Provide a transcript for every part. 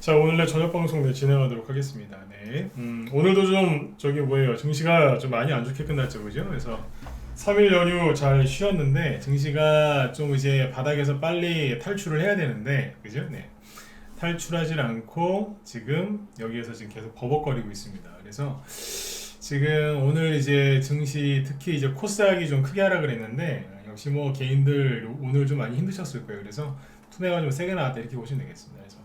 자, 오늘의 저녁 방송 진행하도록 하겠습니다. 네. 오늘도 좀 증시가 좀 많이 안 좋게 끝났죠, 그죠? 그래서 3일 연휴 잘 쉬었는데 증시가 좀 이제 바닥에서 빨리 탈출을 해야 되는데, 그죠? 네. 탈출하지 않고 지금 여기에서 지금 계속 버벅거리고 있습니다. 그래서 지금 오늘 이제 증시 특히 이제 코스닥이 좀 크게 하라 그랬는데 역시 뭐 개인들 오늘 좀 많이 힘드셨을 거예요. 그래서 투매가 좀 세게 나왔다 이렇게 보시면 되겠습니다. 그래서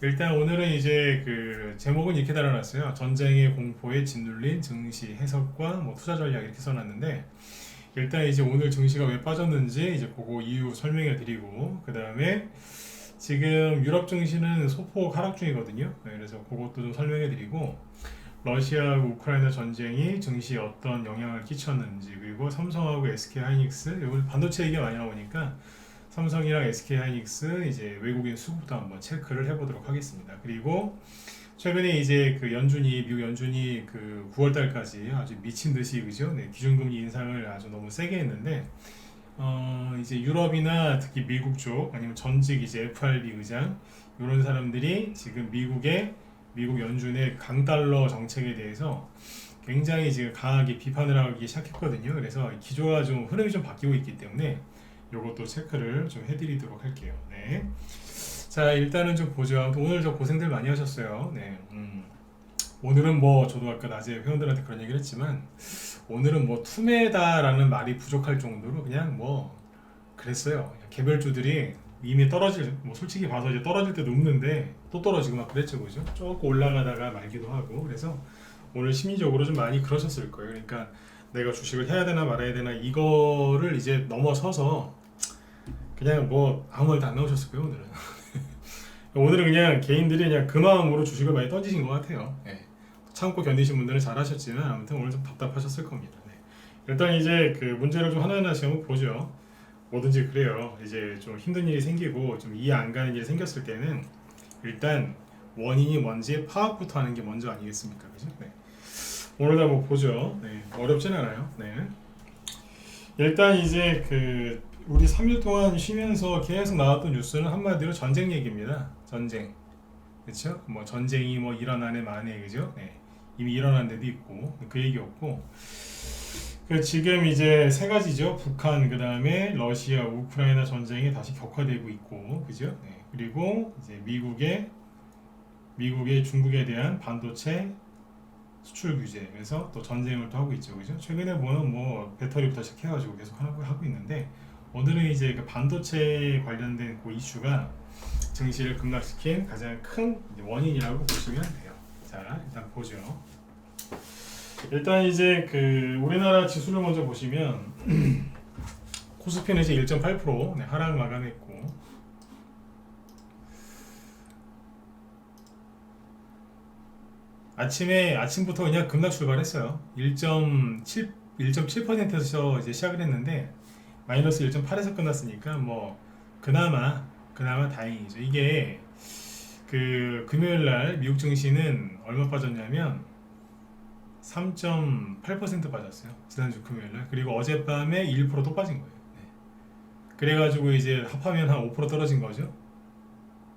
일단 오늘은 이제 그 제목은 이렇게 달아놨어요. 전쟁의 공포에 짓눌린 증시 해석과 뭐 투자 전략 이렇게 써놨는데 일단 이제 오늘 증시가 왜 빠졌는지 이제 그거 이유 설명해 드리고 그 다음에 지금 유럽 증시는 소폭 하락 중이거든요. 네, 그래서 그것도 좀 설명해 드리고 러시아 우크라이나 전쟁이 증시에 어떤 영향을 끼쳤는지 그리고 삼성하고 SK 하이닉스 이번 반도체 얘기가 많이 나오니까 삼성이랑 SK하이닉스 이제 외국인 수급도 한번 체크를 해보도록 하겠습니다. 그리고 최근에 이제 그 연준이 미국 연준이 그 9월 달까지 아주 미친 듯이 그죠? 네, 기준금리 인상을 아주 너무 세게 했는데 이제 유럽이나 특히 미국 쪽 아니면 전직 이제 FRB 의장 이런 사람들이 지금 미국 연준의 강달러 정책에 대해서 굉장히 지금 강하게 비판을 하기 시작했거든요. 그래서 기조가 좀 흐름이 좀 바뀌고 있기 때문에 요것도 체크를 좀 해드리도록 할게요. 네. 자, 일단은 좀 보죠. 오늘 저 고생들 많이 하셨어요. 네. 오늘은 뭐 저도 아까 낮에 회원들한테 그런 얘기를 했지만 오늘은 뭐 투매다라는 말이 부족할 정도로 그냥 뭐 그랬어요. 개별주들이 이미 뭐 솔직히 봐서 이제 떨어질 때도 없는데 또 떨어지고 막 그랬죠, 그죠? 조금 올라가다가 말기도 하고 그래서 오늘 심리적으로 좀 많이 그러셨을 거예요. 그러니까 내가 주식을 해야 되나 말아야 되나 이거를 이제 넘어서서 그냥 뭐 아무 말도 안 나오셨을 거예요, 오늘은. 오늘은 그냥 개인들이 그냥 그 마음으로 주식을 많이 던지신 것 같아요. 네. 참고 견디신 분들은 잘하셨지만 아무튼 오늘 좀 답답하셨을 겁니다. 네. 일단 이제 그 문제를 좀 하나하나씩 한번 보죠. 뭐든지 그래요. 이제 좀 힘든 일이 생기고 좀 이해 안 가는 일이 생겼을 때는 일단 원인이 뭔지 파악부터 하는 게 먼저 아니겠습니까? 그죠? 네. 오늘도 한번 보죠. 네. 어렵진 않아요. 네. 일단 이제 그 우리 3일 동안 쉬면서 계속 나왔던 뉴스는 한마디로 전쟁 얘기입니다. 전쟁. 그렇죠? 뭐 전쟁이 뭐 일어나네 마네 그죠? 네. 이미 일어난 데도 있고 그 얘기였고 그 지금 이제 세 가지죠. 북한 그다음에 러시아 우크라이나 전쟁이 다시 격화되고 있고 그죠? 네. 그리고 이제 미국의 중국에 대한 반도체 수출 규제 그래서 또 전쟁을 또 하고 있죠. 그죠? 최근에 보면 뭐 배터리부터 시작해가지고 계속 하고 있는데 오늘은 이제 그 반도체 관련된 그 이슈가 증시를 급락시킨 가장 큰 원인이라고 보시면 돼요. 자, 일단 보죠. 일단 이제 그 우리나라 지수를 먼저 보시면 코스피는 이제 1.8% 네, 하락 마감했고 아침부터 그냥 급락 출발했어요. 1.7%에서 이제 시작을 했는데 마이너스 1.8에서 끝났으니까 뭐 그나마 다행이죠. 이게 그 금요일 날 미국 증시는 얼마 빠졌냐면 3.8% 빠졌어요. 지난주 금요일 날. 그리고 어젯밤에 1%또 빠진 거예요. 네. 그래가지고 이제 합하면 한 5% 떨어진 거죠.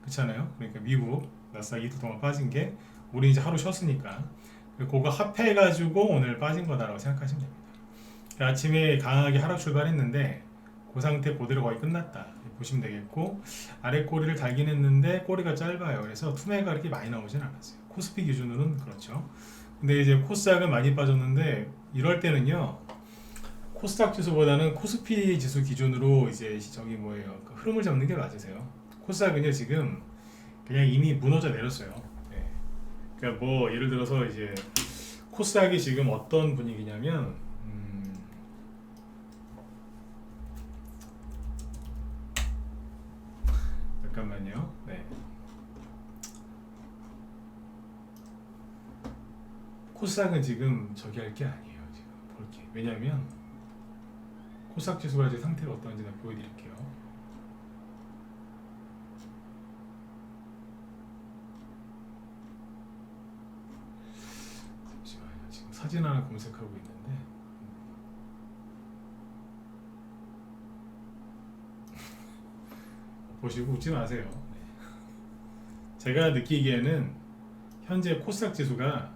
그렇잖아요. 그러니까 미국 나스닥 이틀 동안 빠진 게 우리 이제 하루 쉬었으니까 그거 합해가지고 오늘 빠진 거다라고 생각하시면 됩니다. 아침에 강하게 하락 출발했는데 그 상태 그대로 거의 끝났다 보시면 되겠고 아래 꼬리를 달긴 했는데 꼬리가 짧아요. 그래서 투매가 그렇게 많이 나오진 않았어요. 코스피 기준으로는 그렇죠. 근데 이제 코스닥은 많이 빠졌는데 이럴 때는요 코스닥 지수보다는 코스피 지수 기준으로 이제 저기 뭐예요 그 흐름을 잡는 게 맞으세요. 코스닥은요 지금 그냥 이미 무너져 내렸어요. 네. 그러니까 뭐 예를 들어서 이제 코스닥이 지금 어떤 분위기냐면 잠깐만요. 네. 코스닥은 지금 저기 할 게 아니에요. 지금 볼게. 왜냐면 코스닥 지수가 이제 상태가 어떤지 내가 보여드릴게요. 잠시만요. 지금 사진 하나 검색하고 있는데 보시고 웃지 마세요. 네. 제가 느끼기에는 현재 코스닥 지수가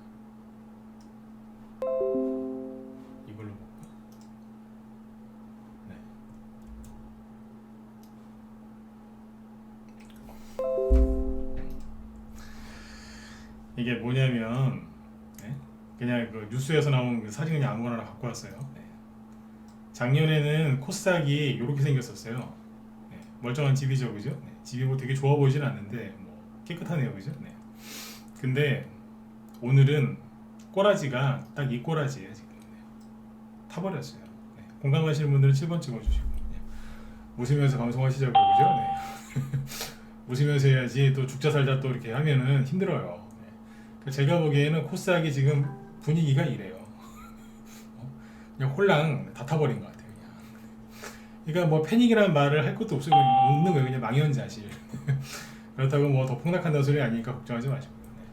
이걸로 볼까? 네. 이게 뭐냐면 네? 그냥 그 뉴스에서 나온 그 사진 그냥 아무거나 갖고 왔어요. 네. 작년에는 코스닥이 이렇게 생겼었어요. 네. 멀쩡한 집이죠, 그죠? 네. 집이 뭐 되게 좋아 보이진 않는데 뭐 깨끗하네요, 그죠? 네. 근데 오늘은 꼬라지가 딱 이 꼬라지예요 지금. 네. 타버렸어요. 네. 공감 가시는 분들은 7번 찍어주시고 네. 웃으면서 방송하시자고요, 그죠? 네. 웃으면서 해야지 또 죽자 살자 또 이렇게 하면은 힘들어요. 네. 제가 보기에는 코스닥이 지금 분위기가 이래요. 그냥 홀랑 다 타버린 것 같아요. 그냥. 그러니까 뭐 패닉이라는 말을 할 것도 없어요. 없는 거예요. 그냥 망연자실. 그렇다고 뭐 더 폭락한다는 소리 아니니까 걱정하지 마시고. 네.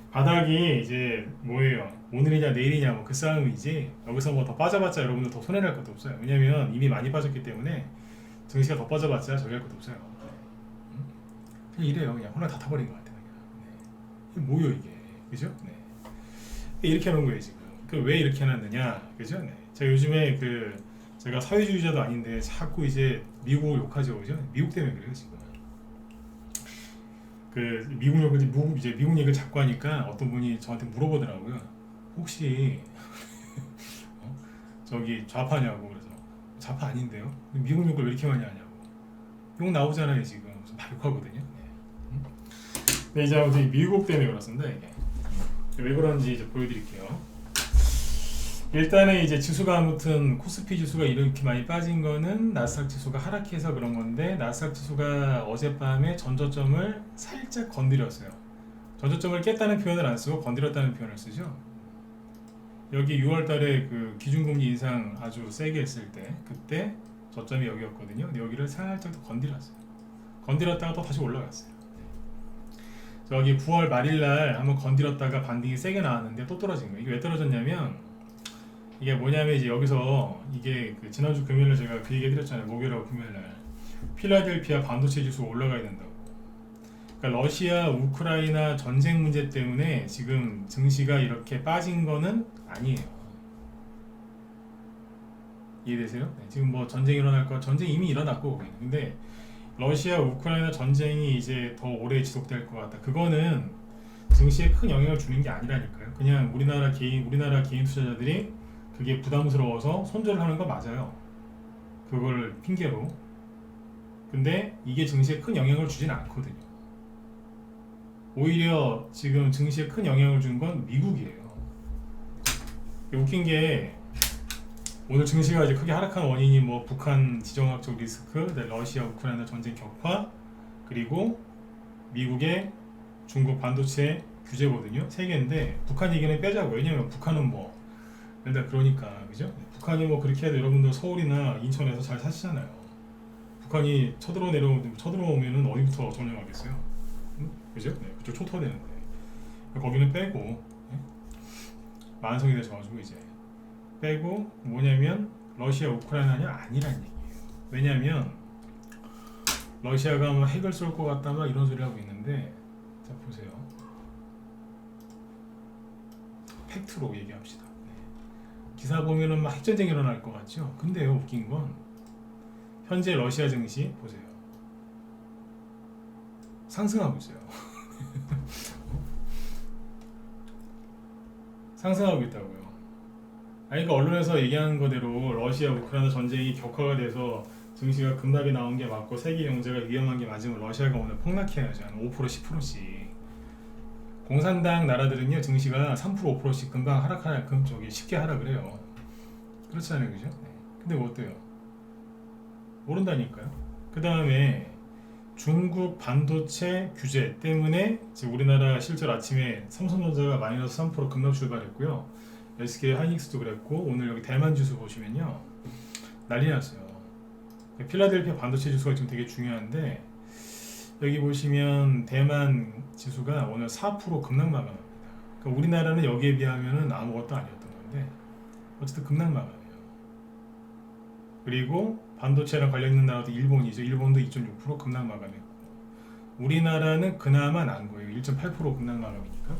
바닥이 이제 뭐예요? 오늘이냐 내일이냐 뭐 그 싸움이지 여기서 뭐 더 빠져봤자 여러분들 더 손해날 것도 없어요. 왜냐면 이미 많이 빠졌기 때문에 증시가 더 빠져봤자 저기 할 것도 없어요. 네. 그냥 이래요. 그냥 홀랑 다 타버린 것 같아요. 네. 이게 뭐요 이게? 그죠? 네. 이렇게 하는 거예요 지금. 그 왜 이렇게 해놨느냐? 그죠? 네. 제가 요즘에 제가 사회주의자도 아닌데 자꾸 이제 미국을 욕하죠, 그죠? 미국 때문에 그래요 지금. 미국 얘기를 자꾸 하니까 어떤 분이 저한테 물어보더라고요. 혹시 저기 좌파냐고. 그래서 좌파 아닌데요? 미국 욕을 왜 이렇게 많이 하냐고. 욕 나오잖아요 지금. 다 욕하거든요. 네. 네, 이제 아무튼 미국 때문에 그렇습니다 이게. 왜 그런지 이제 보여드릴게요. 일단은 이제 지수가 아무튼 코스피 지수가 이렇게 많이 빠진 거는 나스닥 지수가 하락해서 그런 건데, 나스닥 지수가 어젯밤에 전저점을 살짝 건드렸어요. 전저점을 깼다는 표현을 안 쓰고 건드렸다는 표현을 쓰죠. 여기 6월달에 그 기준금리 인상 아주 세게 했을 때 그때 저점이 여기였거든요. 근데 여기를 살짝 더 건드렸어요. 건드렸다가 또 다시 올라갔어요. 저기 9월 말일날 한번 건드렸다가 반등이 세게 나왔는데 또 떨어진 거예요. 이게 왜 떨어졌냐면, 이게 뭐냐면 이제 여기서 이게 그 지난주 금요일에 제가 그 얘기 해드렸잖아요. 목요일하고 금요일날 필라델피아 반도체 지수가 올라가야 된다고. 그러니까 러시아 우크라이나 전쟁 문제 때문에 지금 증시가 이렇게 빠진 거는 아니에요. 이해되세요? 네, 지금 뭐 전쟁이 일어날 거, 전쟁 이미 일어났고, 근데 러시아 우크라이나 전쟁이 이제 더 오래 지속될 것 같다. 그거는 증시에 큰 영향을 주는 게 아니라니까요. 그냥 우리나라 개인 투자자들이 그게 부담스러워서 손절을 하는 거 맞아요. 그걸 핑계로. 근데 이게 증시에 큰 영향을 주진 않거든요. 오히려 지금 증시에 큰 영향을 준 건 미국이에요. 웃긴 게 오늘 증시가 이제 크게 하락한 원인이 뭐 북한 지정학적 리스크, 러시아 우크라이나 전쟁 격화, 그리고 미국의 중국 반도체 규제거든요. 세 개인데 북한 얘기는 빼자고. 왜냐면 북한은 뭐 일단 그러니까, 그죠? 북한이 뭐 그렇게 해도 여러분들 서울이나 인천에서 잘 사시잖아요. 북한이 쳐들어오면은 어디부터 점령하겠어요? 응? 그죠? 네, 그쪽 초토화되는데 거기는 빼고, 네? 만성이 되셔가지고 이제 빼고, 뭐냐면 러시아 우크라이나냐 아니란 얘기예요. 왜냐면 러시아가 뭐 핵을 쏠 것 같다 막 이런 소리 하고 있는데, 자 보세요. 팩트로 얘기합시다. 기사 보면은 막 핵전쟁이 일어날 것 같죠? 근데요, 웃긴 건 현재 러시아 증시 보세요. 상승하고 있어요. 상승하고 있다고요. 아니, 그러니까 언론에서 얘기하는 거대로 러시아 우크라이나 전쟁이 격화가 돼서 증시가 급락이 나온 게 맞고 세계 경제가 위험한 게 맞으면 러시아가 오늘 폭락해야죠. 한 5% 10%씩. 공산당 나라들은요 증시가 3% 5%씩 금방 쉽게 하락을 해요. 그렇잖아요, 그죠? 네. 근데 뭐 어때요? 모른다니까요. 그 다음에 중국 반도체 규제 때문에 지금 우리나라 실제로 아침에 삼성전자가 마이너스 3% 급락 출발했고요. SK 하이닉스도 그랬고, 오늘 여기 대만 지수 보시면요 난리 났어요. 필라델피아 반도체 지수가 지금 되게 중요한데, 여기 보시면 대만 지수가 오늘 4% 급락 마감합니다. 그러니까 우리나라는 여기에 비하면 아무것도 아니었던 건데 어쨌든 급락 마감이에요. 그리고 반도체랑 관련 있는 나라도 일본이죠. 일본도 2.6% 급락 마감했고, 우리나라는 그나마 난 거예요. 1.8% 급락 마감이니까.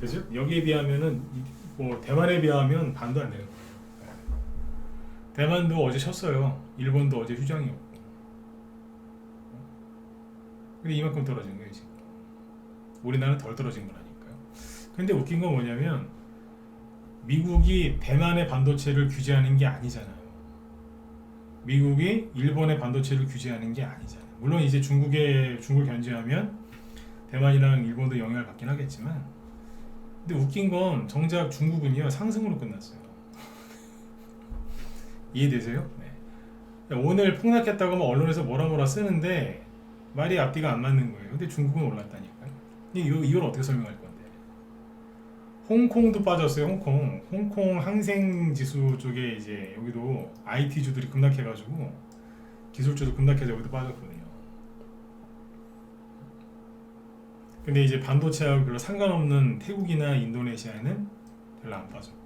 그죠? 여기에 비하면은 뭐 대만에 비하면 반도 안 되는 거예요. 대만도 어제 쉬었어요. 일본도 어제 휴장이었고. 근데 이만큼 떨어진 거예요 지금. 우리나라는 덜 떨어진 거라니까요. 근데 웃긴 건 뭐냐면 미국이 대만의 반도체를 규제하는 게 아니잖아요. 미국이 일본의 반도체를 규제하는 게 아니잖아요. 물론 이제 중국을 견제하면 대만이랑 일본도 영향을 받긴 하겠지만, 근데 웃긴 건 정작 중국은요 상승으로 끝났어요. 이해되세요? 네. 오늘 폭락했다고 하면 언론에서 뭐라 쓰는데 말이 앞뒤가 안 맞는 거예요. 근데 중국은 올랐다니까요. 이걸 어떻게 설명할 건데? 홍콩도 빠졌어요. 홍콩 항생 지수 쪽에 이제 여기도 IT 주들이 급락해가지고 기술주도 급락해서 여기도 빠졌거든요. 근데 이제 반도체하고 별로 상관없는 태국이나 인도네시아는 별로 안 빠졌고.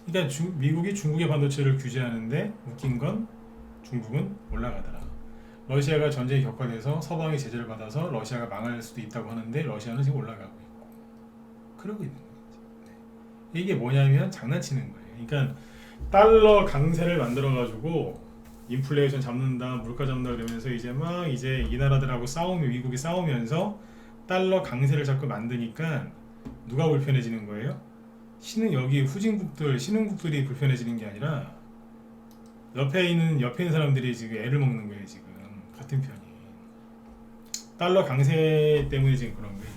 그러니까 미국이 중국의 반도체를 규제하는데 웃긴 건 중국은 올라가더라. 러시아가 전쟁이 격화돼서 서방이 제재를 받아서 러시아가 망할 수도 있다고 하는데 러시아는 지금 올라가고 있고 그러고 있는 거죠. 네. 이게 뭐냐면 장난치는 거예요. 그러니까 달러 강세를 만들어 가지고 인플레이션 잡는다, 물가 잡는다 그러면서 이제 이 나라들하고 미국이 싸우면서 달러 강세를 자꾸 만드니까 누가 불편해지는 거예요? 여기 신흥국들이 불편해지는 게 아니라 옆에 있는 사람들이 지금 애를 먹는 거예요. 지금 같은 편이 달러 강세 때문에 지금 그런 거예요.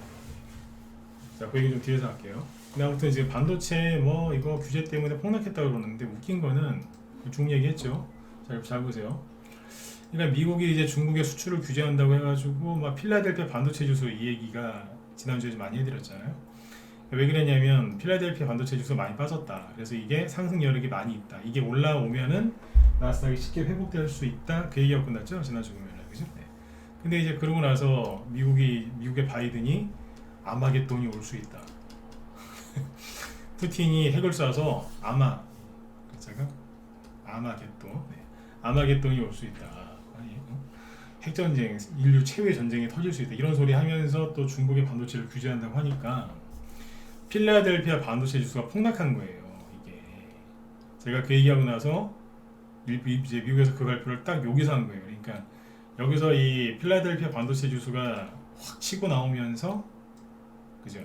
자, 그 얘기 좀 뒤에서 할게요. 근데 아무튼 지금 반도체 뭐 이거 규제 때문에 폭락했다고 그러는데 웃긴 거는 중 얘기했죠. 잘 보세요. 그러니까 미국이 이제 중국의 수출을 규제한다고 해가지고 막 필라델피아 반도체 지수 이 얘기가 지난주에 좀 많이 해드렸잖아요. 왜 그랬냐면 필라델피아 반도체 지수가 많이 빠졌다. 그래서 이게 상승 여력이 많이 있다. 이게 올라오면은 나스닥이 쉽게 회복될 수 있다. 그 얘기가 끝났죠. 지난주 금요일에. 그죠? 네. 근데 이제 그러고 나서 미국의 바이든이 아마겟돈이 올 수 있다. 푸틴이 핵을 쏴서 아마겟돈. 네. 아마겟돈이 올 수 있다. 핵전쟁, 인류 최후의 전쟁이 터질 수 있다. 이런 소리 하면서 또 중국의 반도체를 규제한다고 하니까 필라델피아 반도체 지수가 폭락한 거예요. 이게 제가 그 얘기하고 나서 이제 미국에서 그 발표를 딱 여기서 한 거예요. 그러니까 여기서 이 필라델피아 반도체 지수가 확 치고 나오면서 그죠?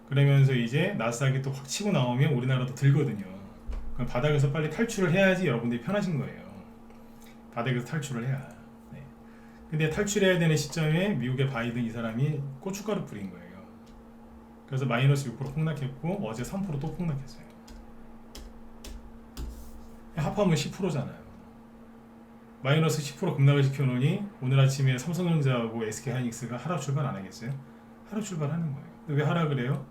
그러면서 이제 나스닥이 또 확 치고 나오면 우리나라도 들거든요. 그럼 바닥에서 빨리 탈출을 해야지 여러분들이 편하신 거예요. 바닥에서 탈출을 해야. 네. 근데 탈출해야 되는 시점에 미국의 바이든 이 사람이 고춧가루 뿌린 거예요. 그래서 마이너스 6% 폭락했고 어제 3%또 폭락했어요. 합하면 10%잖아요. 마이너스 10% 급락을 시켜놓으니 오늘 아침에 삼성전자하고 SK하이닉스가 하락 출발 안 하겠어요? 하락 출발하는 거예요. 왜 하락을 해요?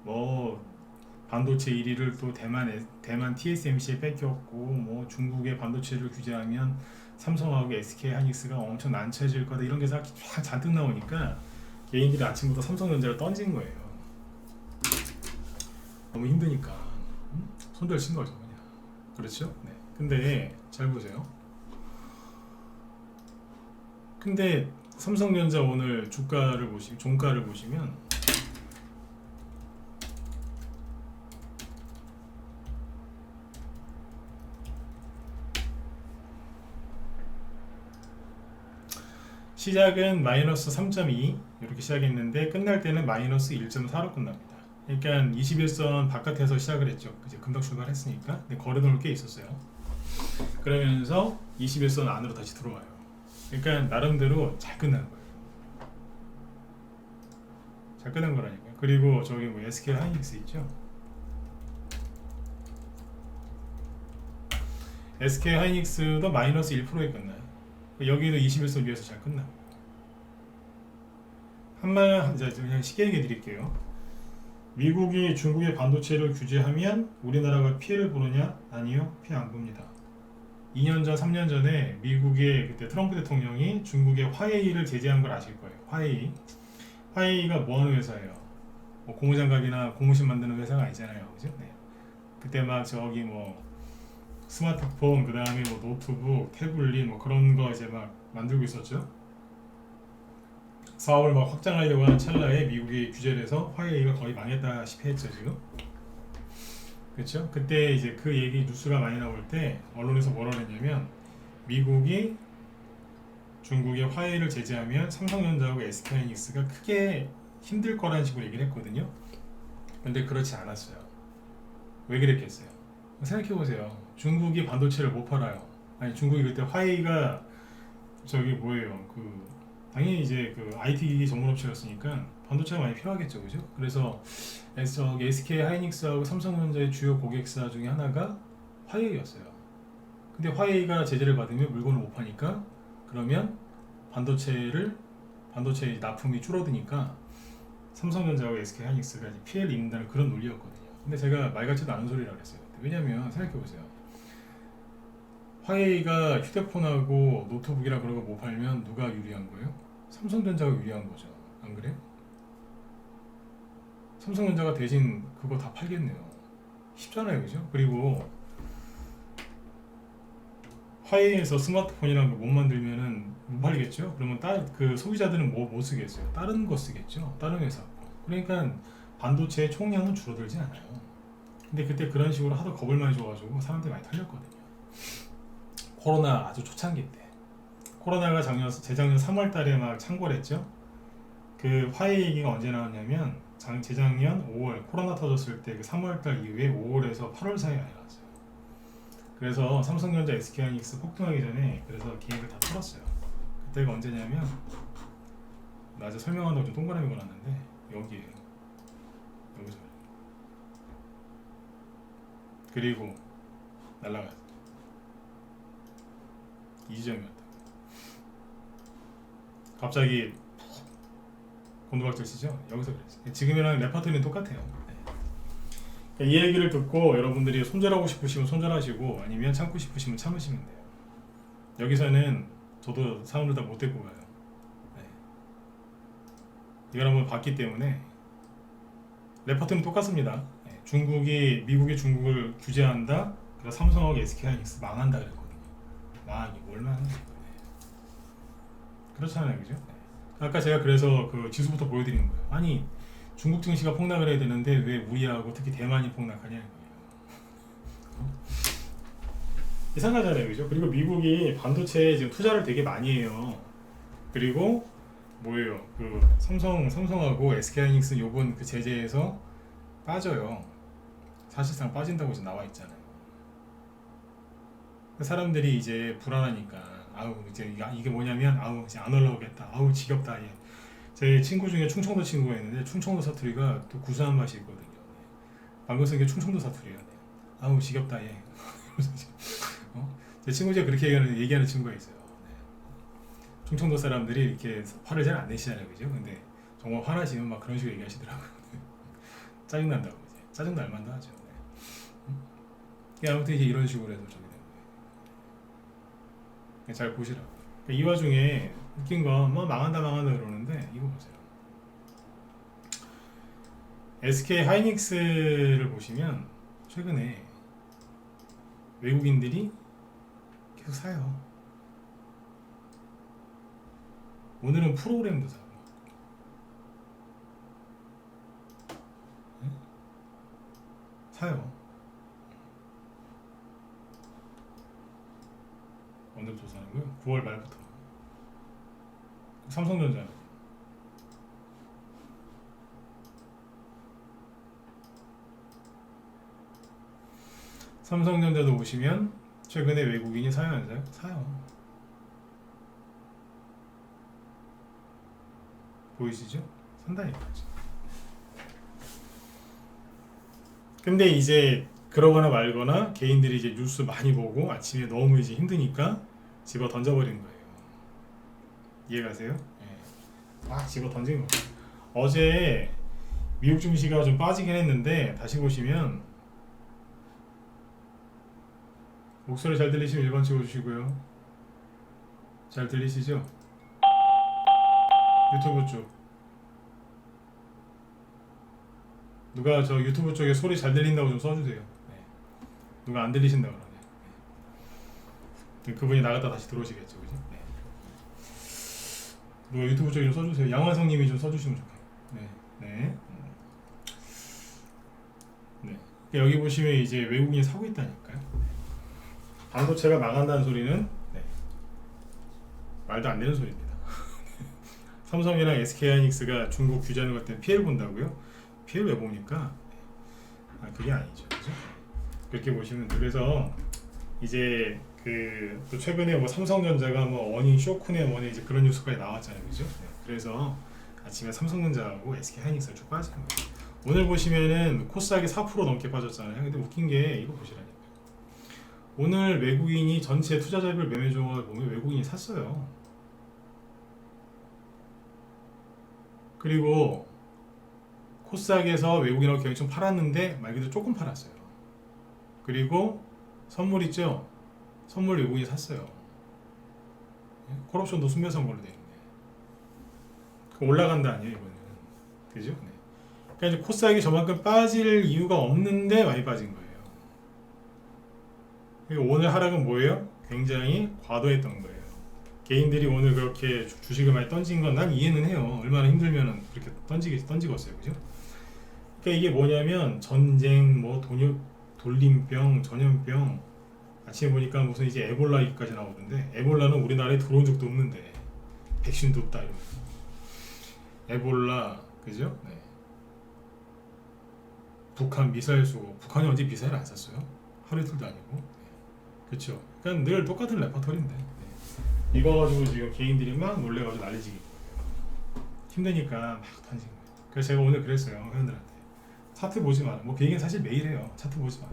뭐 반도체 1위를 또 대만 TSMC에 뺏겼고 뭐 중국의 반도체를 규제하면 삼성하고 SK하이닉스가 엄청 난처해질 거다 이런 게 잔뜩 나오니까 개인들이 아침부터 삼성전자를 던진 거예요. 너무 힘드니까 손절 친 거죠 그냥. 그렇죠? 네. 근데 잘 보세요. 근데 삼성전자 오늘 종가를 보시면 시작은 마이너스 3.2 이렇게 시작했는데 끝날 때는 마이너스 1.4로 끝납니다. 그러니까 21선 바깥에서 시작을 했죠. 이제 금방 출발했으니까. 근데 거래돈을 꽤 있었어요. 그러면서 21선 안으로 다시 들어와요. 그러니까 나름대로 잘 끝난 거예요. 잘 끝난 거라니까요. 그리고 저기 뭐 SK 하이닉스 있죠. SK 하이닉스도 마이너스 1%에 끝나요. 여기도 21선 위에서 잘 끝나고. 그냥 쉽게 얘기해 드릴게요. 미국이 중국의 반도체를 규제하면 우리나라가 피해를 보느냐? 아니요, 피해 안 봅니다. 2년 전, 3년 전에 미국의 그때 트럼프 대통령이 중국의 화웨이를 제재한 걸 아실 거예요. 화웨이가 뭐 하는 회사예요? 뭐 고무장갑이나 고무신 만드는 회사가 아니잖아요. 그죠? 네. 그때 막 저기 뭐 스마트폰, 그 다음에 뭐 노트북, 태블릿 뭐 그런 거 이제 막 만들고 있었죠. 사업을 막 확장하려고 하는 찰나에 미국이 규제를 해서 화웨이가 거의 망했다시피 했죠 지금. 그렇죠? 그때 이제 그 얘기 뉴스가 많이 나올 때 언론에서 뭐라 그랬냐면 미국이 중국의 화웨이를 제재하면 삼성전자하고 SK하이닉스가 크게 힘들 거라는 식으로 얘기를 했거든요. 근데 그렇지 않았어요. 왜 그랬겠어요? 생각해보세요. 중국이 반도체를 못 팔아요. 아니 중국이 그때 화웨이가 저기 뭐예요? 그 당연히 이제 그 IT 기기 전문 업체였으니까 반도체가 많이 필요하겠죠, 그죠? 그래서 SK 하이닉스하고 삼성전자의 주요 고객사 중에 하나가 화웨이였어요. 근데 화웨이가 제재를 받으면 물건을 못 파니까 그러면 반도체 납품이 줄어드니까 삼성전자하고 SK 하이닉스가 피해를 입는다는 그런 논리였거든요. 근데 제가 말 같지도 않은 소리라고 했어요. 왜냐면 생각해보세요. 화웨이가 휴대폰하고 노트북이랑 그런 거 못 팔면 누가 유리한 거예요? 삼성전자가 유리한 거죠. 안 그래요? 삼성전자가 대신 그거 다 팔겠네요. 쉽잖아요, 그죠? 그리고 화웨이에서 스마트폰이랑 못 만들면은 못 팔겠죠? 그러면 그 소비자들은 뭐 쓰겠어요? 다른 거 쓰겠죠? 다른 회사. 그러니까 반도체의 총량은 줄어들지 않아요. 근데 그때 그런 식으로 하도 겁을 많이 줘가지고 사람들이 많이 털렸거든요. 코로나 아주 초창기 때. 코로나가 재작년 3월 달에 막 창궐했죠? 그 화웨이 얘기가 언제 나왔냐면 재작년 5월 코로나 터졌을 때 그 3월 달 이후에 5월에서 8월 사이에 나왔어요. 그래서 삼성전자, SK하이닉스 폭등하기 전에 그래서 기획을 다 털었어요. 그때가 언제냐면 나 아직 설명한다고 좀 동그라미 걸었는데 여기에요. 여기서 그리고 날라갔어요. 이 지점이었다. 갑자기 곤두박질 치죠? 여기서 그랬어요. 지금이랑 레파토리는 똑같아요. 네. 이 얘기를 듣고 여러분들이 손절하고 싶으시면 손절하시고 아니면 참고 싶으시면 참으시면 돼요. 여기서는 저도 사람들 다 못 데리고 가요. 네. 이걸 한번 봤기 때문에 레파토리는 똑같습니다. 네. 미국이 중국을 규제한다. 그래서 삼성하고 SK하이닉스 망한다 그랬거든요. 망하기 뭘 망하는 거예요. 그렇잖아요, 그죠? 네. 아까 제가 그래서 그 지수부터 보여드리는 거예요. 아니 중국 증시가 폭락을 해야 되는데 왜 우리하고 특히 대만이 폭락하냐는 거예요. 이상하잖아요, 그죠? 그리고 미국이 반도체에 지금 투자를 되게 많이 해요. 그리고 뭐예요? 그 삼성하고 SK하이닉스는 요번 그 제재에서 빠져요. 사실상 빠진다고 지금 나와 있잖아요. 사람들이 이제 불안하니까 아우 이제 이게 뭐냐면 아우 이제 안 올라오겠다. 아우 지겹다. 예. 제 친구 중에 충청도 친구가 있는데 충청도 사투리가 또 구수한 맛이 있거든요. 네. 방금 쓴 게 충청도 사투리예요. 네. 아우 지겹다. 예. 제 친구 중에 그렇게 얘기하는 친구가 있어요. 네. 충청도 사람들이 이렇게 화를 잘 안 내시잖아요, 그죠? 근데 정말 화나시면 막 그런 식으로 얘기하시더라고요. 짜증난다고 이제 짜증 날 만도 하죠. 네. 아무튼 이제 이런 식으로 해서 저기 잘 보시라고. 이 와중에 웃긴 건 뭐 망한다 그러는데 이거 보세요. SK 하이닉스를 보시면 최근에 외국인들이 계속 사요. 오늘은 프로그램도 사고 네? 사요. 언제부터 사는 거예요? 9월 말부터. 삼성전자 삼성전자도 보시면 최근에 외국인이 사요 안 사요? 사요. 보이시죠? 산다니까. 근데 이제 그러거나 말거나 개인들이 이제 뉴스 많이 보고 아침에 너무 이제 힘드니까 집어 던져버리는 거예요. 이해가세요? 네. 막 집어 던지는 거예요. 어제 미국 증시가 좀 빠지긴 했는데 다시 보시면 목소리 잘 들리시면 1번 찍어주시고요. 잘 들리시죠? 유튜브 쪽 누가 저 유튜브 쪽에 소리 잘 들린다고 좀 써주세요. 네. 누가 안 들리신다고 그러네. 네. 그분이 나갔다 다시 들어오시겠죠, 그죠? 네. 누가 유튜브 쪽에 좀 써주세요. 양환성님이 좀 써주시면 좋겠네요. 네, 네, 네. 여기 보시면 이제 외국인이 사고 있다니까요. 반도체가 망한다는 소리는 네, 말도 안 되는 소리입니다. 삼성이랑 SK하이닉스가 중국 규제하는 것 때문에 피해를 본다고요? 피해를 왜 봅니까? 그게 아니죠, 그죠? 그렇게 보시면 돼. 그래서 이제 또 최근에 뭐 삼성전자가 뭐 원인 쇼크네 원인 이제 그런 뉴스까지 나왔잖아요, 그죠? 네. 그래서 아침에 삼성전자하고 SK하이닉스가 쭉 빠지는 거예요. 오늘 보시면은 코스닥이 4% 넘게 빠졌잖아요. 근데 웃긴 게 이거 보시라니까. 오늘 외국인이 전체 투자자별 매매 종목을 보면 외국인이 샀어요. 그리고 코스닥에서 외국인하고 경쟁 팔았는데 말 그대로 조금 팔았어요. 그리고 선물 있죠? 선물 외국인이 샀어요. 콜옵션도 순매수한 걸로 돼 있네. 올라간다 아니에요 이거는, 그죠? 네. 그러니까 이제 코스닥이 저만큼 빠질 이유가 없는데 많이 빠진 거예요. 그러니까 오늘 하락은 뭐예요? 굉장히 과도했던 거예요. 개인들이 오늘 그렇게 주식을 많이 던진 건 난 이해는 해요. 얼마나 힘들면은 그렇게 던지겠어요, 그죠? 그러니까 이게 뭐냐면 전쟁, 뭐 돌림병, 전염병. 아침에 보니까 무슨 이제 에볼라 얘기까지 나오던데, 에볼라는 우리나라에 들어온 적도 없는데 백신도 없다 이러면서. 에볼라, 그죠? 네. 북한 미사일 쏘고, 북한이 언제 미사일 안 쐈어요? 하루 이틀도 아니고. 네. 그렇죠. 그러니까 늘 똑같은 레퍼토리인데. 네. 이거 가지고 지금 개인들이 막 놀래가지고 난리지기. 힘드니까 막 던진 거예요. 그래서 제가 오늘 그랬어요, 회원들한테. 차트 보지 마라. 뭐 그 얘기는 사실 매일 해요. 차트 보지 마라.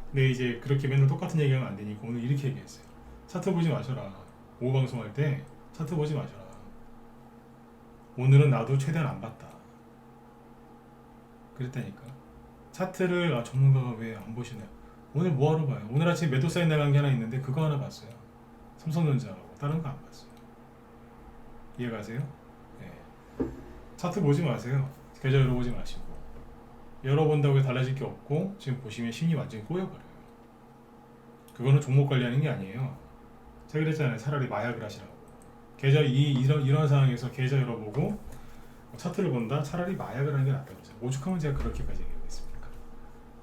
근데 이제 그렇게 맨날 똑같은 얘기하면 안 되니까 오늘 이렇게 얘기했어요. 차트 보지 마셔라. 오후 방송할 때 차트 보지 마셔라. 오늘은 나도 최대한 안 봤다. 그랬다니까. 차트를 전문가가 왜 안 보시나요? 오늘 뭐하러 봐요? 오늘 아침에 매도 사인 나간 게 하나 있는데 그거 하나 봤어요. 삼성전자하고 다른 거 안 봤어요. 이해가세요? 네. 차트 보지 마세요. 계좌 열어보지 마시고. 열어본다고 해서 달라질 게 없고 지금 보시면 심리 완전히 꼬여버려요. 그거는 종목 관리하는 게 아니에요. 제가 그랬잖아요. 차라리 마약을 하시라고. 계좌 이런 상황에서 계좌 열어보고 차트를 본다? 차라리 마약을 하는 게 낫다고 그랬어요. 오죽하면 제가 그렇게까지 얘기하겠습니까?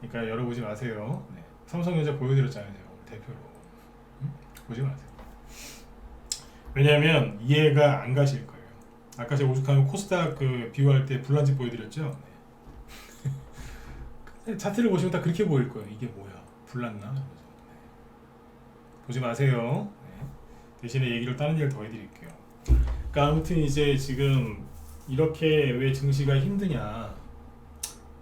그러니까 열어보지 마세요. 네. 삼성전자 보여드렸잖아요. 제가 오늘 대표로. 보지 마세요. 왜냐하면 이해가 안 가실 거예요. 아까 제가 오죽하면 코스닥 비유할 때 불난집 보여드렸죠? 네. 차트를 보시면 다 그렇게 보일 거예요. 이게 뭐야? 불났나? 네. 보지 마세요. 네. 대신에 얘기를 다른 얘기를 더 해드릴게요. 그러니까 아무튼 이제 지금 이렇게 왜 증시가 힘드냐?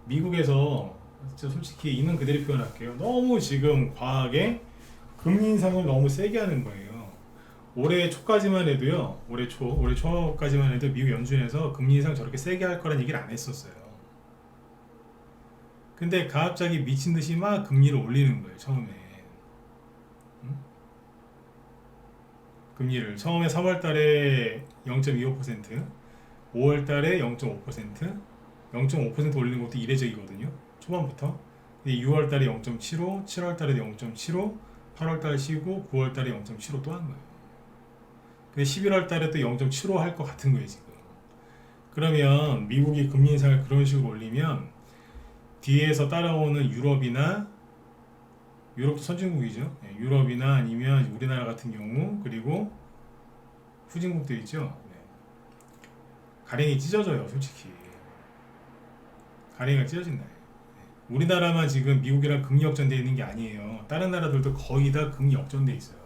미국에서 진짜 솔직히 있는 그대로 표현할게요. 너무 지금 과하게 금리 인상을 너무 세게 하는 거예요. 올해 초까지만 해도요. 올해 초까지만 해도 미국 연준에서 금리 인상 저렇게 세게 할 거란 얘기를 안 했었어요. 근데 갑자기 미친 듯이 막 금리를 올리는 거예요. 처음에. 금리를 처음에 3월 달에 0.25%, 5월 달에 0.5%, 0.5% 올리는 것도 이례적이거든요. 초반부터. 근데 6월 달에 0.75, 7월 달에 0.75, 8월 달에 쉬고 9월 달에 0.75 또 한 거예요. 근데 11월 달에 또 0.75 할 것 같은 거예요, 지금. 그러면 미국이 금리 인상을 그런 식으로 올리면 뒤에서 따라오는 유럽도 선진국이죠. 네, 유럽이나 아니면 우리나라 같은 경우, 그리고 후진국들 있죠. 네. 가랭이 찢어져요, 솔직히. 가랭이가 찢어진다. 네. 우리나라만 지금 미국이랑 금리 역전되어 있는 게 아니에요. 다른 나라들도 거의 다 금리 역전되어 있어요.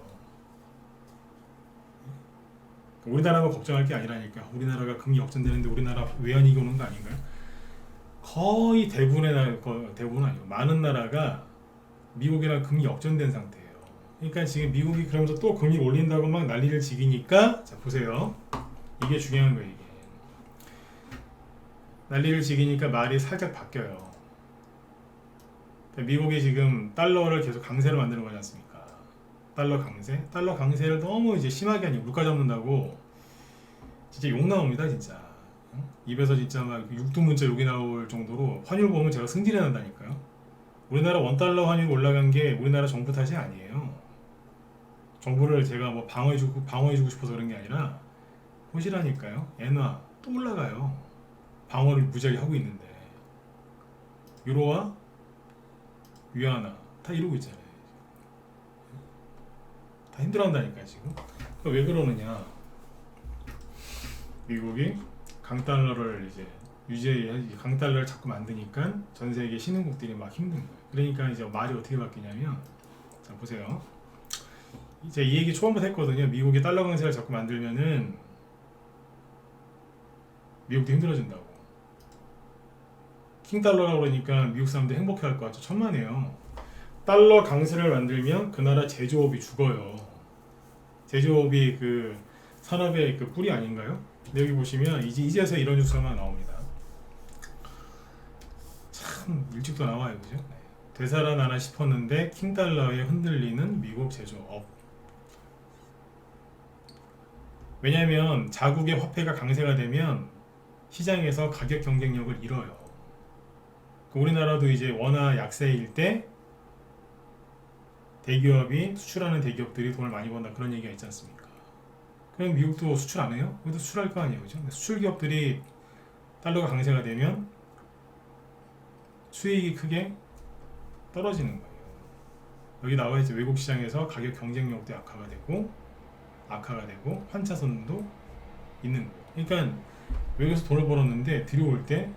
우리나라만 걱정할 게 아니라니까. 우리나라가 금리 역전되는데 우리나라 외환위기 오는 거 아닌가요? 거의 대부분은 아니고 많은 나라가 미국이랑 금리 역전된 상태예요. 그러니까 지금 미국이 그러면서 또 금리 올린다고 막 난리를 지기니까, 자 보세요. 이게 중요한 거예요. 이게 난리를 지기니까 말이 살짝 바뀌어요. 그러니까 미국이 지금 달러를 계속 강세로 만드는 거지 않습니까? 달러 강세를 너무 이제 심하게 하니 물가 잡는다고 진짜 욕 나옵니다, 진짜. 입에서 진짜 막 육두문자 욕이 나올 정도로 환율 보면 제가 승질이 난다니까요. 우리나라 원달러 환율 올라간 게 우리나라 정부 탓이 아니에요. 정부를 제가 뭐 방어해주고 싶어서 그런 게 아니라 보시라니까요. 엔화 또 올라가요. 방어를 무지하게 하고 있는데 유로와 위안화 다 이러고 있잖아요. 다 힘들어한다니까 지금. 왜 그러느냐? 미국이 강달러를 이제 강달러를 자꾸 만드니까 전 세계 신흥국들이 막 힘든 거예요. 그러니까 이제 말이 어떻게 바뀌냐면, 자 보세요. 이제 이 얘기 초반부터 했거든요. 미국이 달러 강세를 자꾸 만들면은 미국도 힘들어진다고. 킹달러라고 그러니까 미국 사람들 행복해할 것 같죠. 천만에요. 달러 강세를 만들면 그 나라 제조업이 죽어요. 제조업이 그 산업의 그 뿌리 아닌가요? 근데 여기 보시면 이제서 이런 뉴스가 나옵니다. 참 일찍도 나와요, 그죠? 네. 되살아나나 싶었는데 킹달러에 흔들리는 미국 제조업. 왜냐하면 자국의 화폐가 강세가 되면 시장에서 가격 경쟁력을 잃어요. 우리나라도 이제 원화 약세일 때 대기업이 수출하는 대기업들이 돈을 많이 번다 그런 얘기가 있지 않습니까? 그럼 미국도 수출 안 해요? 그래도 수출할 거 아니에요, 그죠? 수출 기업들이 달러가 강세가 되면 수익이 크게 떨어지는 거예요. 여기 나와 있죠. 외국 시장에서 가격 경쟁력도 악화가 되고 환차선도 있는 거예요. 그러니까 외국에서 돈을 벌었는데 들여올 때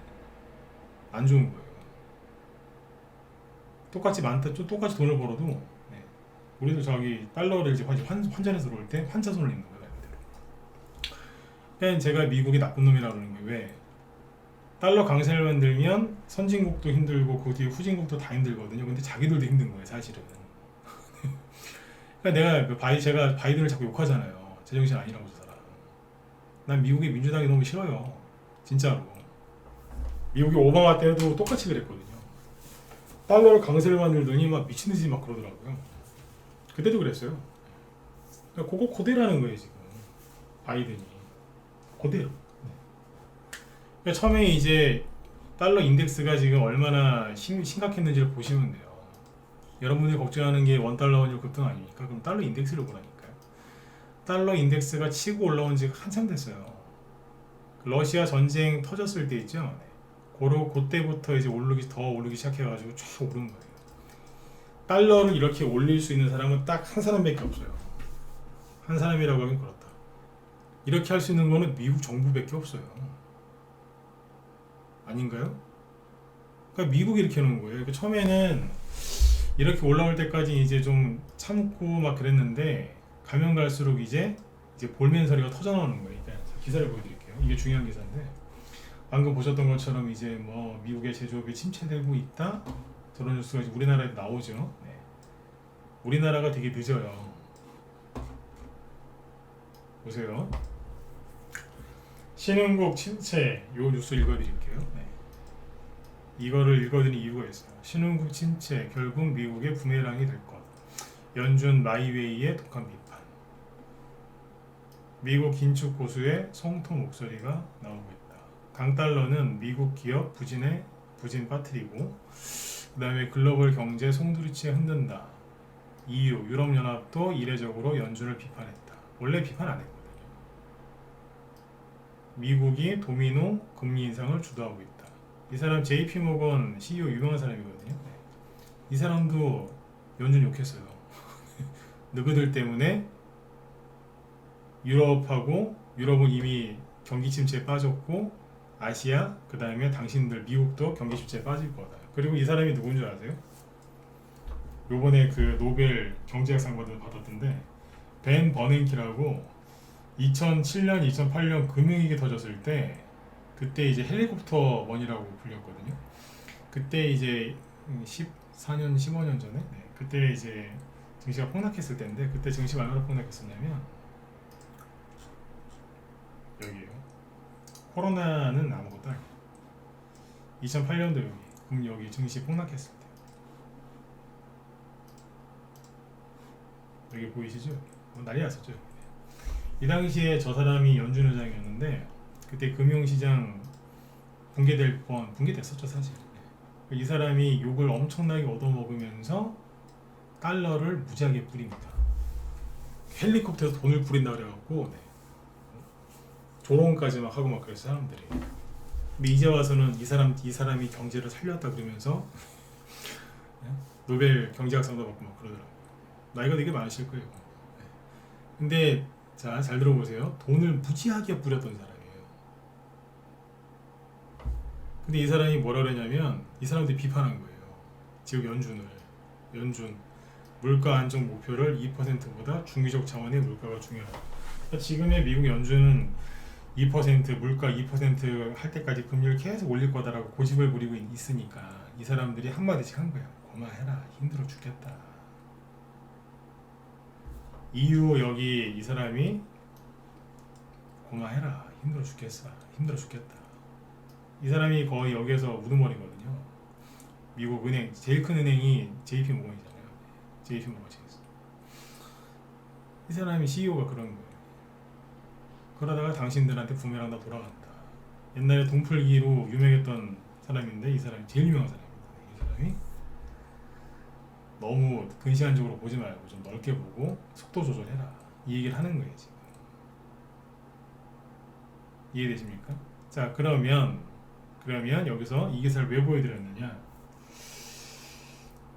안 좋은 거예요. 똑같이 돈을 벌어도 네. 우리도 저기 달러를 이제 환전해서 들어올 때 환차손을 입는 거예요. 그러니까 제가 미국이 나쁜 놈이라고 그러는 게 왜? 달러 강세를 만들면 선진국도 힘들고 그 뒤에 후진국도 다 힘들거든요. 근데 자기들도 힘든 거예요, 사실은. 그러니까 제가 바이든을 자꾸 욕하잖아요. 제정신 아니라고 저 사람. 난 미국의 민주당이 너무 싫어요. 진짜로. 미국이 오바마 때도 똑같이 그랬거든요. 달러를 강세를 만들더니 막 미친듯이 막 그러더라고요. 그때도 그랬어요. 그러니까 그거 그대라는 거예요, 지금. 바이든이. 그대로. 그러니까 처음에 이제 달러 인덱스가 지금 얼마나 심각했는지를 보시면 돼요. 여러분들이 걱정하는 게 원달러 환율 급등 아닙니까? 그럼 달러 인덱스를 보라니까요. 달러 인덱스가 치고 올라온 지가 한참 됐어요. 러시아 전쟁 터졌을 때 있죠. 네. 그때부터 이제 더 오르기 시작해가지고 쫙 오른 거예요. 달러를 이렇게 올릴 수 있는 사람은 딱 한 사람밖에 없어요. 한 사람이라고 하긴 그렇다. 이렇게 할 수 있는 거는 미국 정부밖에 없어요. 아닌가요? 그러니까 미국이 이렇게 하는 거예요. 그러니까 처음에는 이렇게 올라올 때까지 이제 좀 참고 막 그랬는데 가면 갈수록 이제 볼멘서리가 터져 나오는 거예요. 그러니까 기사를 보여드릴게요. 이게 중요한 기사인데 방금 보셨던 것처럼 이제 뭐 미국의 제조업이 침체되고 있다 저런 뉴스가 이제 우리나라에 나오죠. 네. 우리나라가 되게 늦어요. 보세요. 신흥국 침체 요 뉴스 읽어드릴게요. 네. 이거를 읽어드린 이유가 있어요. 신흥국 침체 결국 미국의 부메랑이 될 것. 연준 마이웨이의 독한 비판. 미국 긴축 고수의 성토 목소리가 나오고 있다. 강달러는 미국 기업 부진 빠뜨리고 그 다음에 글로벌 경제 송두리째 흔든다. EU 유럽연합도 이례적으로 연준을 비판했다. 원래 비판 안 했거든요. 미국이 도미노 금리 인상을 주도하고 있다. 이 사람 JP모건 CEO 유명한 사람이거든요. 이 사람도 연준 욕했어요. 너희들 때문에 유럽은 이미 경기 침체에 빠졌고 아시아 그 다음에 당신들 미국도 경기 침체에 빠질 거다. 그리고 이 사람이 누군 줄 아세요? 요번에 그 노벨 경제학상 받았던데 벤 버냉키라고 2007년 2008년 금융위기 터졌을 때 그때 이제 헬리콥터 원이라고 불렸거든요. 그때 이제 14년 15년 전에 그때 이제 증시가 폭락했을 때인데 그때 증시가 얼마나 폭락했었냐면 여기에요. 코로나는 아무것도 아니에요. 2008년도 여기 증시 폭락했을 때 여기 보이시죠? 난리 났었죠. 이 당시에 저 사람이 연준 의장이었는데 그때 금융시장 붕괴됐었죠 사실. 이 사람이 욕을 엄청나게 얻어먹으면서 달러를 무지하게 뿌립니다. 헬리콥터에서 돈을 뿌린다 그래갖고 조롱까지 막 하고 막 그랬어 사람들이. 근데 이제 와서는 이 사람이 경제를 살렸다 그러면서 노벨 경제학상도 받고 막 그러더라고요. 나이가 되게 많으실 거예요. 근데 자, 잘 들어보세요. 돈을 무지하게 뿌렸던 사람이에요. 근데 이 사람이 뭐라 그러냐면 이 사람들이 비판한 거예요. 지금 연준 물가 안정 목표를 2%보다 중기적 차원의 물가가 중요하다. 그러니까 지금의 미국 연준은 2% 물가 2%할 때까지 금리를 계속 올릴 거다라고 고집을 부리고 있으니까 이 사람들이 한마디씩 한 거야. 고마해라. 힘들어 죽겠다. 이후 여기 이 사람이 고마해라. 힘들어 죽겠어. 힘들어 죽겠다. 이 사람이 거의 여기에서 우두머리거든요. 미국 은행 제일 큰 은행이 JP 모건이잖아요. JP 모건. 이 사람이 CEO가 그런 거예요. 그러다가 당신들한테 부메랑 다 돌아간다. 옛날에 돈풀기로 유명했던 사람인데 이 사람이 제일 유명한 사람입니다. 이 사람이 너무 근시안적으로 보지 말고 좀 넓게 보고 속도 조절해라. 이 얘기를 하는 거예요 지금. 이해되십니까? 자 그러면 여기서 이 기사를 왜 보여드렸느냐?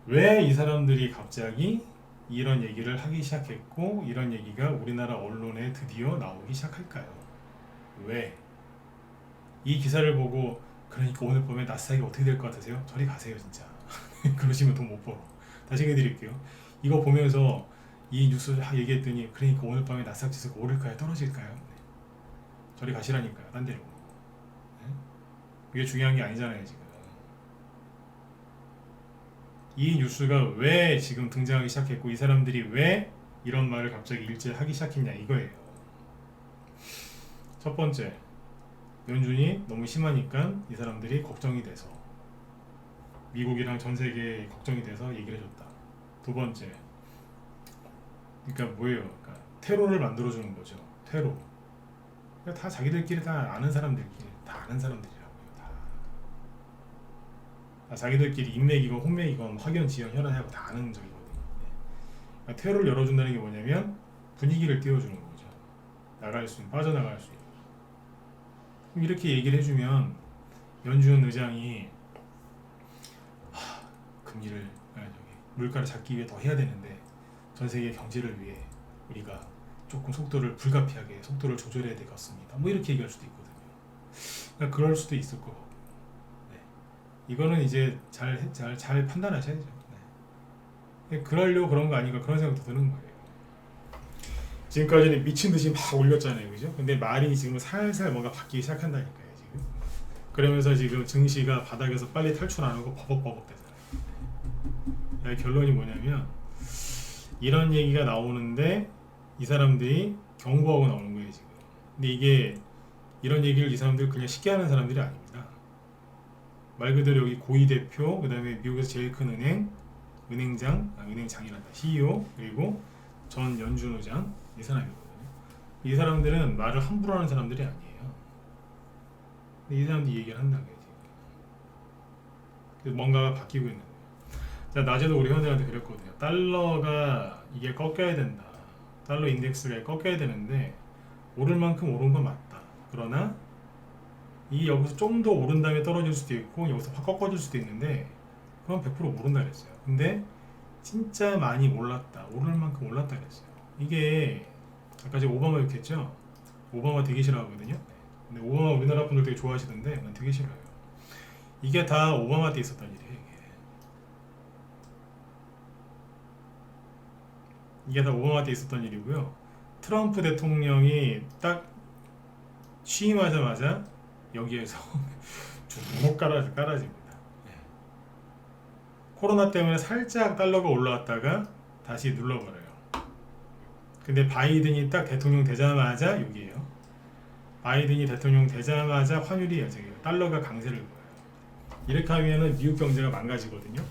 왜 이 사람들이 갑자기 이런 얘기를 하기 시작했고 이런 얘기가 우리나라 언론에 드디어 나오기 시작할까요? 왜? 이 기사를 보고 그러니까 오늘 밤에 나스닥이 어떻게 될 것 같으세요? 저리 가세요 진짜. 그러시면 돈 못 벌어. 다시 얘기해드릴게요. 이거 보면서 이 뉴스 얘기했더니 그러니까 오늘 밤에 나스닥 지수가 오를까요? 떨어질까요? 네. 저리 가시라니까요. 딴 데로. 네? 이게 중요한 게 아니잖아요 지금. 이 뉴스가 왜 지금 등장하기 시작했고 이 사람들이 왜 이런 말을 갑자기 일제히 하기 시작했냐 이거예요. 첫 번째, 연준이 너무 심하니까 이 사람들이 걱정이 돼서 미국이랑 전 세계에 걱정이 돼서 얘기를 해줬다. 두 번째, 그러니까 뭐예요? 그러니까 테러를 만들어주는 거죠. 테러. 그러니까 다 자기들끼리 다 아는 사람들끼리 다 아는 사람들이라고요. 다 자기들끼리 인맥이건 혼맥이건 확연, 지연, 혈안하고 다 아는 적이거든요. 그러니까 테러를 열어준다는 게 뭐냐면 분위기를 띄워주는 거죠. 나갈 수 있는, 빠져나갈 수 있는. 그럼 이렇게 얘기를 해주면 연준 의장이 금리를 물가를 잡기 위해 더 해야 되는데 전 세계 경제를 위해 우리가 조금 속도를 불가피하게 속도를 조절해야 되겠습니다. 뭐 이렇게 얘기할 수도 있거든요. 그러니까 그럴 수도 있을 거고. 네. 이거는 이제 잘 판단하셔야죠. 네. 그러려고 그런 거 아닌가 그런 생각도 드는 거예요. 지금까지는 미친 듯이 막 올렸잖아요, 그죠? 근데 말이 지금 살살 뭔가 바뀌기 시작한다니까요, 지금. 그러면서 지금 증시가 바닥에서 빨리 탈출 안 하고 버벅버벅 되잖아요. 네. 결론이 뭐냐면 이런 얘기가 나오는데 이 사람들이 경고하고 나오는 거예요, 지금. 근데 이게 이런 얘기를 이 사람들 그냥 쉽게 하는 사람들이 아닙니다. 말 그대로 여기 고위 대표, 그 다음에 미국에서 제일 큰 은행장이란다. CEO, 그리고 전 연준 의장, 이 사람이거든요. 이 사람들은 말을 함부로 하는 사람들이 아니에요. 근데 이 사람들이 얘기를 한다고요, 지금. 뭔가가 바뀌고 있는 거예요. 자, 낮에도 우리 회원들한테 그랬거든요. 달러가 이게 꺾여야 된다. 달러 인덱스가 꺾여야 되는데 오를 만큼 오른 건 맞다. 그러나 이 여기서 좀 더 오른 다음에 떨어질 수도 있고 여기서 확 꺾어질 수도 있는데 그건 100% 오른다 그랬어요. 근데 진짜 많이 올랐다. 오를 만큼 올랐다 그랬어요. 이게 아까 제가 오바마 욕했죠? 오바마 되게 싫어하거든요. 근데 오바마 우리나라 분들 되게 좋아하시던데 난 되게 싫어요. 이게 다 오바마 때 있었던 일이에요. 이게 다 오바마 때 있었던 일이고요. 트럼프 대통령이 딱 취임하자마자 여기에서 쭉 깔아집니다. 코로나 때문에 살짝 달러가 올라왔다가 다시 눌러버려요. 근데 바이든이 딱 대통령 되자마자 여기에요. 바이든이 대통령 되자마자 환율이 달러가 강세를 보여요. 이렇게 하면은 미국 경제가 망가지거든요.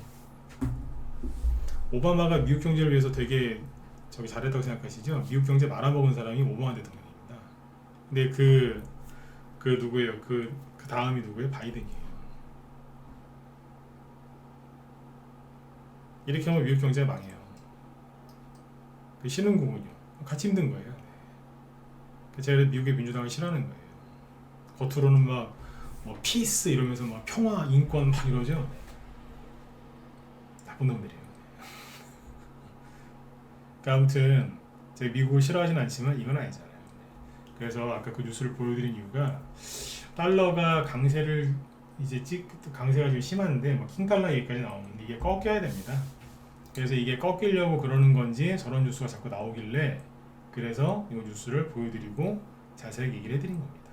오바마가 미국 경제를 위해서 되게 잘했다고 생각하시죠? 미국 경제 말아먹은 사람이 오바마 대통령입니다. 근데 그 누구예요? 그 다음이 누구예요? 바이든이에요. 이렇게 하면 미국 경제가 망해요. 그 신흥국은요. 같이 힘든 거예요. 제가 미국의 민주당을 싫어하는 거예요. 겉으로는 막 뭐 피스 이러면서 막 평화, 인권 막 이러죠. 나쁜 놈들이에요. 그러니까 아무튼 제가 미국을 싫어하진 않지만 이건 아니잖아요. 그래서 아까 그 뉴스를 보여드린 이유가 달러가 강세를 이제 강세가 좀 심한데 뭐 킹달러 얘기까지 나오는데 이게 꺾여야 됩니다. 그래서 이게 꺾이려고 그러는 건지 저런 뉴스가 자꾸 나오길래 그래서 이 뉴스를 보여드리고 자세하게 얘기를 해드린 겁니다.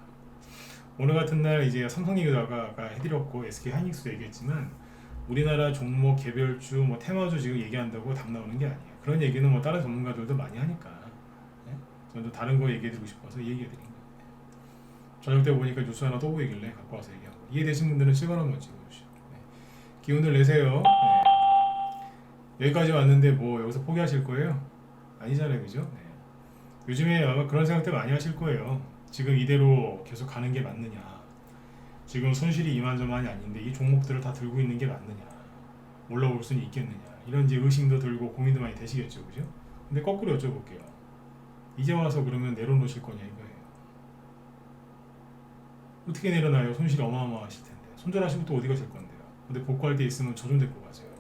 오늘 같은 날 이제 삼성 얘기도 아까 해드렸고 SK 하이닉스도 얘기했지만 우리나라 종목 개별주 뭐 테마주 지금 얘기한다고 답 나오는 게 아니에요. 그런 얘기는 뭐 다른 전문가들도 많이 하니까 네? 저는 또 다른 거 얘기해드리고 싶어서 얘기해드린 거예요. 저녁 때 보니까 뉴스 하나 또 보이길래 갖고 와서 얘기하고 이해되신 분들은 시간 한번 찍어주시고 네. 기운을 내세요. 네. 여기까지 왔는데 뭐 여기서 포기하실 거예요? 아니잖아요, 그죠? 네. 요즘에 아마 그런 생각들 많이 하실 거예요. 지금 이대로 계속 가는 게 맞느냐, 지금 손실이 이만저만이 아닌데 이 종목들을 다 들고 있는 게 맞느냐, 올라올 수는 있겠느냐, 이런 이제 의심도 들고 고민도 많이 되시겠죠, 그죠? 근데 거꾸로 여쭤볼게요. 이제 와서 그러면 내려놓으실 거냐 이거예요. 어떻게 내려놔요? 손실이 어마어마하실 텐데. 손절하시고 또 어디 가실 건데요? 근데 복구할 때 있으면 저 좀 데리고 가세요.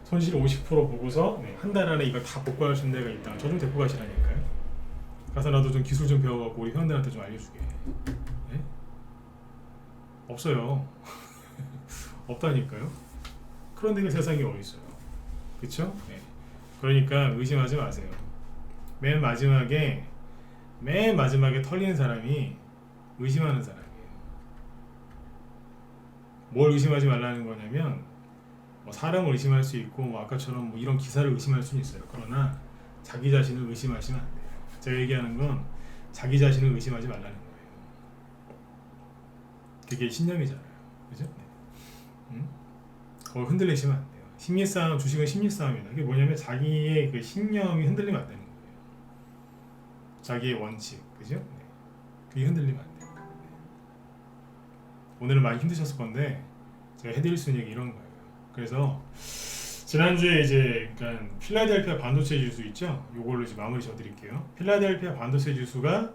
손실 50% 보고서 네, 한 달 안에 이걸 다 복구할 수 있는 데가 있다. 저 좀 데리고 가시라니까요. 가서 나도 좀 기술 좀 배워갖고 우리 회원들한테 좀 알려주게. 네? 없어요. 없다니까요. 그런 데가 세상에 어디 있어요. 그쵸? 네. 그러니까 의심하지 마세요. 맨 마지막에 털리는 사람이 의심하는 사람이에요. 뭘 의심하지 말라는 거냐면 뭐 사람을 의심할 수 있고 뭐 아까처럼 뭐 이런 기사를 의심할 수는 있어요. 그러나 자기 자신을 의심하시면 안 돼요. 제가 얘기하는 건 자기 자신을 의심하지 말라는 거예요. 그게 신념이잖아요. 그죠? 네. 흔들리시면 안 돼요. 심리싸움, 주식은 심리싸움이다. 그게 뭐냐면 자기의 그 신념이 흔들리면 안 되는 거예요. 자기의 원칙, 그죠? 네. 그게 흔들리면 안 돼요. 네. 오늘은 많이 힘드셨을 건데 제가 해드릴 수 있는 얘기 이런 거예요. 그래서 지난주에 이제 그러니까 필라델피아 반도체 지수 있죠? 요걸로 이제 마무리 져드릴게요. 필라델피아 반도체 지수가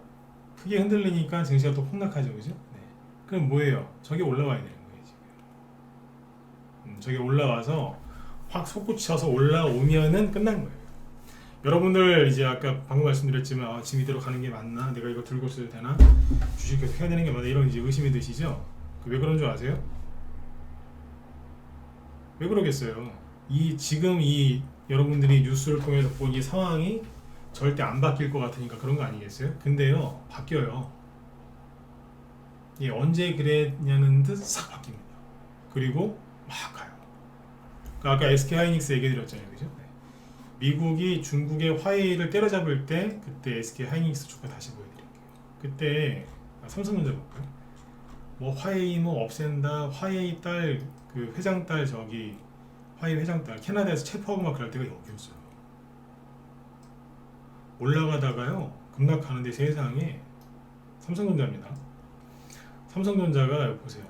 크게 흔들리니까 증시가 또 폭락하죠, 그죠? 네. 그럼 뭐예요? 저게 올라와야 되는 거예요, 지금. 저게 올라와서 확 솟구쳐서 올라오면은 끝난 거예요. 여러분들 이제 아까 방금 말씀드렸지만 지금 이대로 가는 게 맞나? 내가 이거 들고 있어도 되나? 주식 계속 해야 되는 게 맞나? 이런 이제 의심이 드시죠? 왜 그런 줄 아세요? 왜 그러겠어요? 지금 여러분들이 뉴스를 통해서 본 이 상황이 절대 안 바뀔 것 같으니까 그런 거 아니겠어요? 근데요, 바뀌어요. 언제 그랬냐는 듯 싹 바뀝니다. 그리고 막 가요. 아까 SK 하이닉스 얘기 드렸잖아요, 그죠? 네. 미국이 중국의 화웨이를 때려잡을 때 그때 SK 하이닉스 주가 다시 보여드릴게요. 그때 삼성전자 볼까요? 뭐 화웨이 뭐 없앤다, 화웨이 딸 그 회장 딸 저기 화웨이 회장 딸 캐나다에서 체포하고 막 그럴 때가 여기였어요. 올라가다가요 급락하는데 세상에 삼성전자입니다. 삼성전자가 여기 보세요.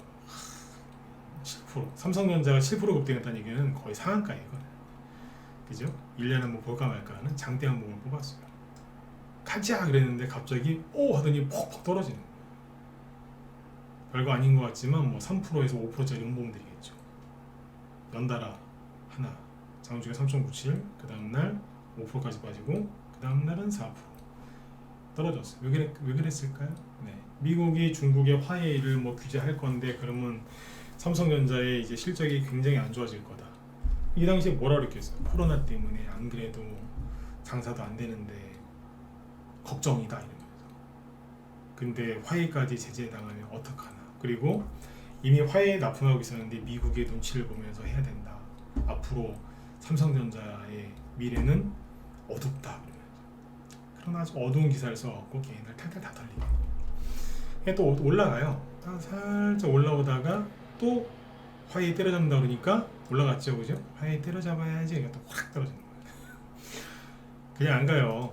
7%. 삼성전자가 7% 급등했다는 얘기는 거의 상한가예요. 그죠? 1년에 한번 볼까 말까 하는 장대 한 몸을 뽑았어요. 가자 그랬는데 갑자기 오 하더니 퍽퍽 떨어지는 거예요. 별거 아닌 것 같지만 뭐 3%에서 5%짜리 음봉들이겠죠. 연달아 하나 장중에 3.97, 그 다음날 5%까지 빠지고 그 다음날은 4% 떨어졌어요. 왜 그랬을까요? 네. 미국이 중국의 화웨이를 뭐 규제할 건데 그러면 삼성전자의 이제 실적이 굉장히 안 좋아질 거다. 이 당시에 뭐라 그랬겠어요? 코로나 때문에 안 그래도 장사도 안 되는데 걱정이다 이러면서. 근데 화웨이까지 제재 당하면 어떡하나. 그리고 이미 화웨이에 납품하고 있었는데 미국의 눈치를 보면서 해야 된다. 앞으로 삼성전자의 미래는 어둡다 그러면서. 그런 아주 어두운 기사를 써갖고 걔네들 탈탈 다 털리고. 또 올라가요. 살짝 올라오다가 또 화웨이 때려잡는다 그러니까 올라갔죠, 그죠? 화웨이 때려잡아야지. 이거 또 확 떨어지는 거예요. 그냥 안 가요.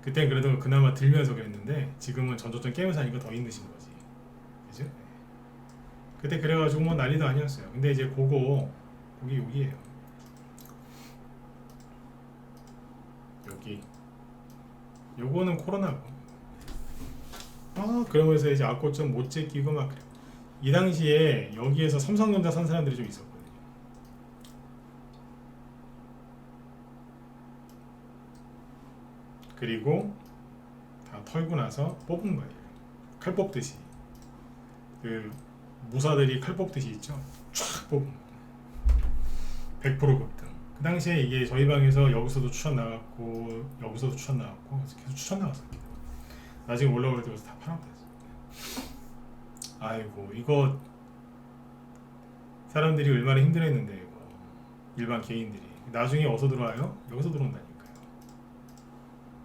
그땐 그래도 그나마 들면서 그랬는데 지금은 전조점 깨면서 하니까 더 힘드신 거지, 그죠? 그때 그래가지고 뭐 난리도 아니었어요. 근데 이제 거기 여기에요. 여기 요거는 코로나고 그러면서 이제 악고점 못 제끼고 막 그래. 이 당시에 여기에서 삼성전자 산 사람들이 좀 있었거든요. 그리고 다 털고 나서 뽑은 거예요. 칼 뽑듯이. 그 무사들이 칼 뽑듯이 있죠. 쫙 뽑은 거. 100% 급등. 그 당시에 이게 저희 방에서 여기서도 추천 나갔고 여기서도 추천 나갔고 계속 추천 나갔습니다. 나중에 올라올 때 다 팔아버렸어. 아이고 이거 사람들이 얼마나 힘들었는데 이거 일반 개인들이 나중에 어디서 들어와요? 여기서 들어온다니까요.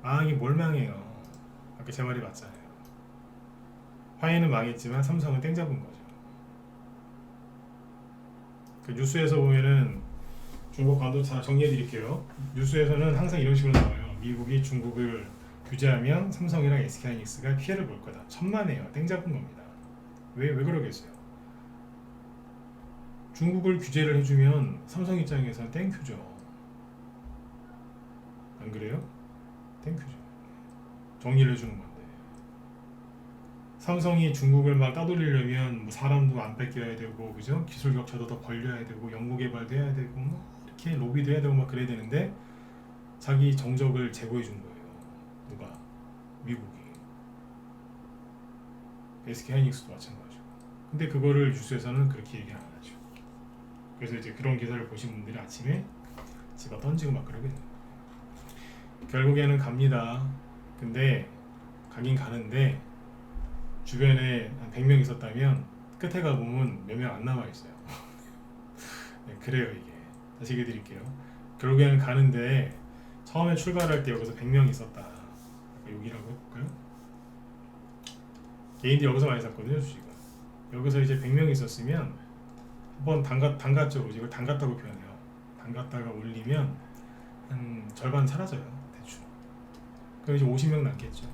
망이 뭘 망해요. 아까 제 말이 맞잖아요. 화해는 망했지만 삼성은 땡 잡은 거죠. 그 뉴스에서 보면은 중국 반도체 정리해 드릴게요. 뉴스에서는 항상 이런 식으로 나와요. 미국이 중국을 규제하면 삼성이랑 SK하이닉스가 피해를 볼 거다. 천만에요. 땡 잡은 겁니다. 왜 그러겠어요? 중국을 규제를 해주면 삼성 입장에서는 땡큐죠. 안 그래요? 땡큐죠. 정리를 해주는 건데. 삼성이 중국을 막 따돌리려면 뭐 사람도 안 뺏겨야 되고, 그죠? 기술 격차도 더 벌려야 되고, 연구 개발도 해야 되고, 뭐 이렇게 로비도 해야 되고 막 그래야 되는데 자기 정적을 제고해 준 거예요. 누가? 미국이. SK하이닉스도 마찬가지고. 근데 그거를 뉴스에서는 그렇게 얘기 안 하죠. 그래서 이제 그런 기사를 보신 분들이 아침에 집어 던지고 막 그러겠네요. 결국에는 갑니다. 근데 가긴 가는데 주변에 한 100명 있었다면 끝에 가보면 몇 명 안 남아있어요. 네, 그래요 이게. 다시 얘기해 드릴게요. 결국에는 가는데 처음에 출발할 때 여기서 100명 있었다. 여기라고 해볼까요? 개인들이 여기서 많이 샀거든요 주식을. 여기서 이제 100명 있었으면 한번 담갔죠. 이걸 담갔다고 표현해요. 담갔다가 올리면 한 절반 사라져요. 대충. 그럼 이제 50명 남겠죠.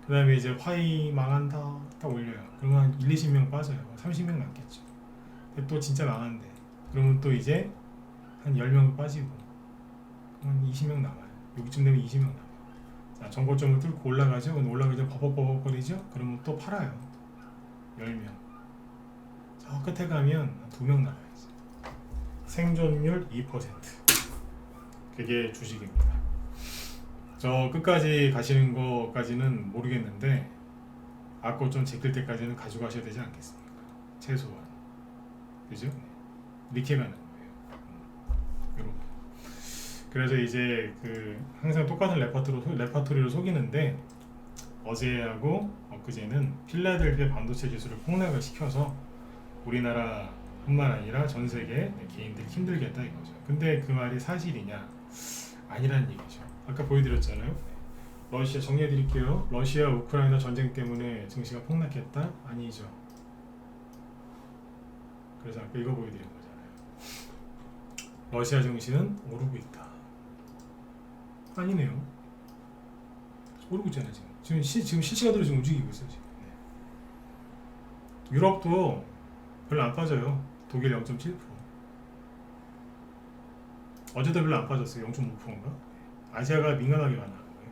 그 다음에 이제 화이 망한다 딱 올려요. 그러면 한 1, 20명 빠져요. 30명 남겠죠. 근데 또 진짜 망한데 그러면 또 이제 한 10명 빠지고 한 20명 남아요. 여기쯤 되면 20명 남아요. 자, 정고점을 뚫고 올라가죠. 올라가죠. 버벅버벅거리죠. 그러면 또 팔아요. 10명. 저 끝에 가면 2명 남아요. 생존율 2%. 그게 주식입니다. 저 끝까지 가시는 거까지는 모르겠는데 악고점 제낄 때까지는 가져가셔야 되지 않겠습니까? 최소한. 그죠? 이렇게 가는 거예요. 이렇게. 그래서 이제 그 항상 똑같은 레퍼토리로 속이는데 어제하고 엊그제는 필라델피아 반도체 기술을 폭락을 시켜서 우리나라뿐만 아니라 전 세계 개인들이 힘들겠다 이거죠. 근데 그 말이 사실이냐? 아니라는 얘기죠. 아까 보여드렸잖아요. 러시아 정리해드릴게요. 러시아 우크라이나 전쟁 때문에 증시가 폭락했다? 아니죠. 그래서 아까 이거 보여드린 거잖아요. 러시아 증시는 오르고 있다. 아니네요. 오르고 있잖아요. 지금 실시간으로 지금 움직이고 있어요. 지금. 네. 유럽도 별로 안 빠져요. 독일 0.7%. 어제도 별로 안 빠졌어요. 0.5%인가? 아시아가 민감하게 반응하는 거예요.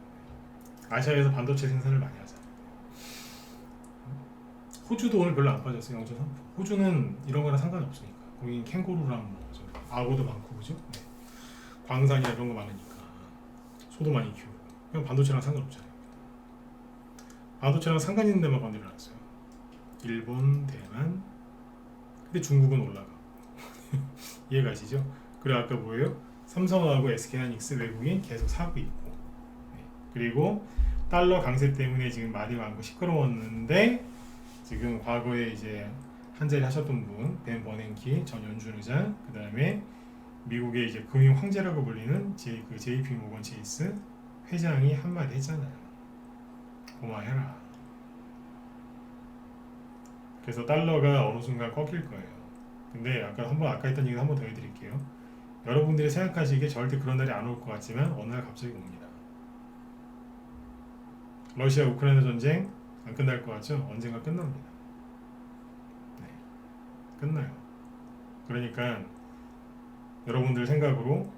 아시아에서 반도체 생산을 많이 하잖아요. 호주도 오늘 별로 안 빠졌어요. 0.3%. 호주는 이런 거랑 상관없으니까. 거긴 캥거루랑 뭐 악어도 많고 그죠? 네. 광산이나 이런 거 많으니까 소도 많이 키우고 그냥 반도체랑 상관없잖아요. 반도체랑 상관 있는 데만 건드려 놨어요. 일본, 대만. 근데 중국은 올라가고 이해가시죠? 그리고 아까 뭐예요? 삼성하고 SK하이닉스 외국인 계속 사고 있고 네. 그리고 달러 강세 때문에 지금 말이 많고 시끄러웠는데 지금 과거에 이제 한 자리 하셨던 분 벤 버냉키 전 연준 의장 그 다음에 미국의 이제 금융 황제라고 불리는 그 JP 모건 체이스 회장이 한마디 했잖아요. 고마해라. 그래서 달러가 어느 순간 꺾일 거예요. 근데 아까 했던 얘기 한번 더 해드릴게요. 여러분들이 생각하시기에 절대 그런 날이 안 올 것 같지만 어느 날 갑자기 옵니다. 러시아 우크라이나 전쟁 안 끝날 것 같죠? 언젠가 끝납니다. 네, 끝나요. 그러니까 여러분들 생각으로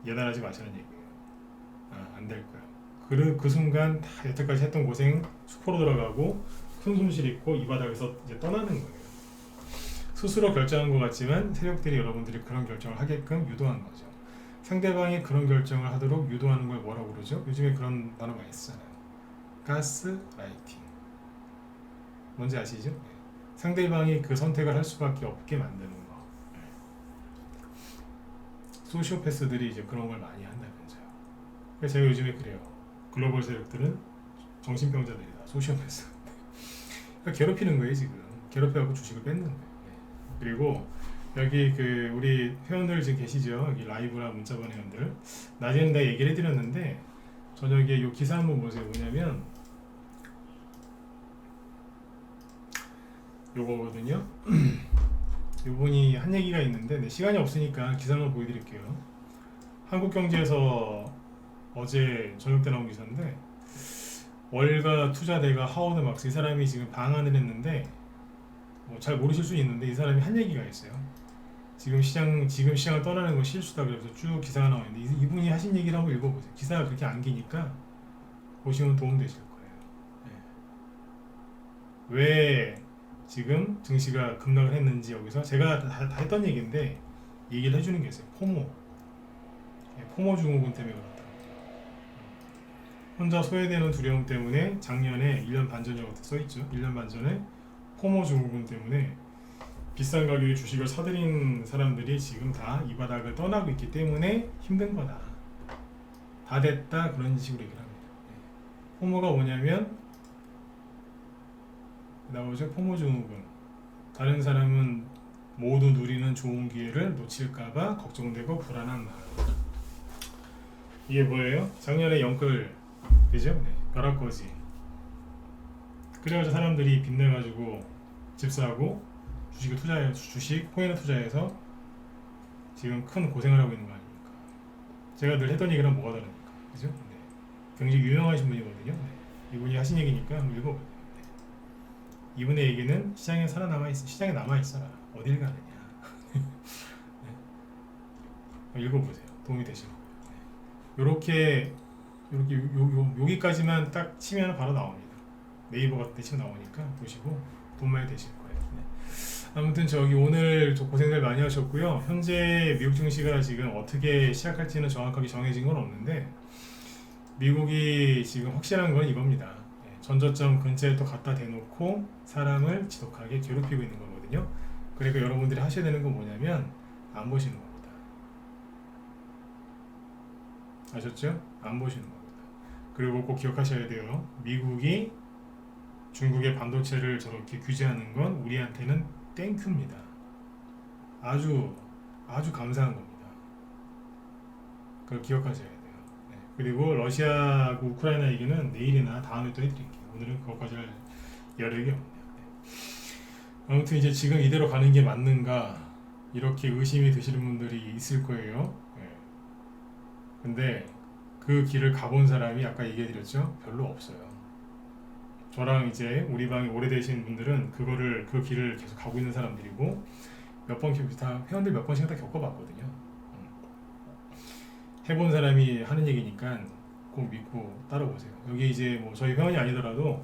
예단하지 마시는 얘기예요. 안 될 거야. 그 순간 다 여태까지 했던 고생 수포로 들어가고 큰 손실 있고 이 바닥에서 이제 떠나는 거예요. 스스로 결정한 것 같지만 세력들이 여러분들이 그런 결정을 하게끔 유도한 거죠. 상대방이 그런 결정을 하도록 유도하는 걸 뭐라고 그러죠? 요즘에 그런 단어 많이 쓰잖아요. 가스 라이팅. 뭔지 아시죠? 네. 상대방이 그 선택을 할 수밖에 없게 만드는 거. 네. 소시오패스들이 이제 그런 걸 많이 한다면서요. 그래서 제가 요즘에 그래요. 글로벌 세력들은 정신병자들이다. 소시오패스. 그러니까 괴롭히는 거예요 지금. 괴롭혀갖고 주식을 뺏는 거예요. 네. 그리고 여기 그 우리 회원들 지금 계시죠? 여기 라이브나 문자번 회원들. 낮에는 내가 얘기를 해드렸는데 저녁에 이 기사 한번 보세요. 뭐냐면 요거거든요. 요분이 한 얘기가 있는데 네, 시간이 없으니까 기사 한번 보여드릴게요. 한국경제에서 어제 저녁 때 나온 기사인데 월가 투자대가 하워드 막스 이 사람이 지금 방한을 했는데 뭐 잘 모르실 수 있는데 이 사람이 한 얘기가 있어요. 지금 시장을 떠나는 건 실수다. 그래서 쭉 기사가 나와 있는데 이분이 하신 얘기를 한번 읽어보세요. 기사가 그렇게 안 기니까 보시면 도움되실 거예요. 네. 왜 지금 증시가 급락을 했는지 여기서 제가 다 했던 얘기인데 얘기를 해주는 게 있어요. 포모. 포모 증후군 때문에 그렇다. 혼자 소외되는 두려움 때문에 작년에 1년 반 전이라고 써있죠. 1년 반 전에 포모 증후군 때문에 비싼 가격에 주식을 사들인 사람들이 지금 다 이 바닥을 떠나고 있기 때문에 힘든 거다. 다 됐다. 그런 식으로 얘기를 합니다. 포모가 뭐냐면 나오죠. 포모 증후군. 다른 사람은 모두 누리는 좋은 기회를 놓칠까봐 걱정되고 불안한 마음. 이게 뭐예요? 작년에 영끌 그죠? 네. 벼락거지. 그래가지고 사람들이 빚내가지고 집 사고 주식 코인에 투자해서 지금 큰 고생을 하고 있는 거 아닙니까? 제가 늘 했던 얘기랑 뭐가 다릅니까? 그죠? 네. 굉장히 유명하신 분이거든요. 네. 이분이 하신 얘기니까 한번 읽어볼게요. 네. 이분의 얘기는 시장에 시장에 남아 있어라. 어딜 가느냐. 네. 읽어보세요. 도움이 되실 거예요. 네. 여기까지만 딱 치면 바로 나옵니다. 네이버 같은 데 치면 나오니까 보시고 돈 많이 되실 거예요. 네. 아무튼 저기 오늘 고생들 많이 하셨고요. 현재 미국 증시가 지금 어떻게 시작할지는 정확하게 정해진 건 없는데 미국이 지금 확실한 건 이겁니다. 전저점 근처에 또 갖다 대놓고 사람을 지독하게 괴롭히고 있는 거거든요. 그러니까 여러분들이 하셔야 되는 건 뭐냐면 안 보시는 겁니다. 아셨죠? 안 보시는 겁니다. 그리고 꼭 기억하셔야 돼요. 미국이 중국의 반도체를 저렇게 규제하는 건 우리한테는 땡큐입니다. 아주 감사한 겁니다. 그걸 기억하셔야 돼요. 네. 그리고 러시아하고 우크라이나 얘기는 내일이나 다음에 또 해드릴게요. 오늘은 그것까지 할 여력이 없네요. 네. 아무튼 이제 지금 이대로 가는 게 맞는가 이렇게 의심이 드시는 분들이 있을 거예요. 네. 근데 그 길을 가본 사람이 아까 얘기해드렸죠? 별로 없어요. 저랑 이제 우리 방에 오래되신 분들은 그 길을 계속 가고 있는 사람들이고 회원들 몇 번씩 다 겪어봤거든요. 해본 사람이 하는 얘기니까 꼭 믿고 따라오세요. 여기 이제 뭐 저희 회원이 아니더라도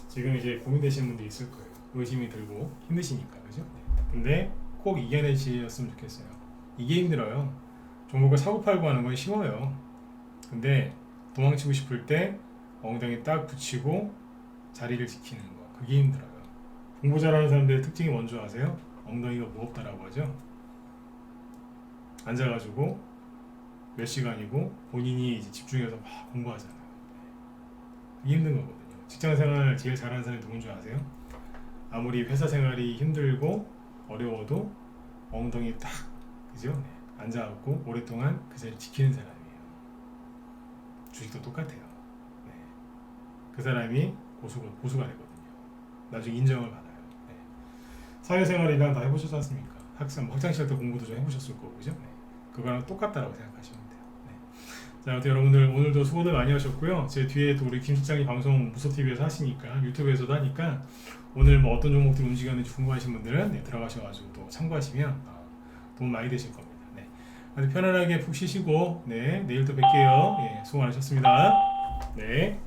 지금 이제 고민되시는 분들이 있을 거예요. 의심이 들고 힘드시니까, 그죠? 근데 꼭 이겨내셨으면 좋겠어요. 이게 힘들어요. 종목을 사고 팔고 하는 건 쉬워요. 근데 도망치고 싶을 때 엉덩이 딱 붙이고 자리를 지키는 거, 그게 힘들어요. 공부 잘하는 사람들의 특징이 뭔지 아세요? 엉덩이가 무겁다라고 하죠. 앉아가지고 몇 시간이고 본인이 이제 집중해서 막 공부하잖아요. 그게 힘든 거거든요. 직장생활 제일 잘하는 사람이 누군지 아세요? 아무리 회사 생활이 힘들고 어려워도 엉덩이 딱, 그죠? 네. 앉아갖고 오랫동안 그 자리를 지키는 사람이에요. 주식도 똑같아요. 네. 그 사람이 고수가 되거든요. 나중에 인정을 받아요. 네. 사회생활이랑 다 해보셨지 않습니까? 학창시절 때 공부도 좀 해보셨을 거고, 그죠? 네. 그거랑 똑같다라고 생각하시면 돼요. 네. 자, 아무튼 여러분들 오늘도 수고들 많이 하셨고요. 제 뒤에 또 우리 김 실장이 방송 무소TV에서 하시니까 유튜브에서도 하니까 오늘 뭐 어떤 종목들이 움직였는지 궁금하신 분들은 네, 들어가셔가지고 또 참고하시면 도움 많이 되실 겁니다. 네. 아주 편안하게 푹 쉬시고 네, 내일 또 뵐게요. 예, 수고 많으셨습니다. 네.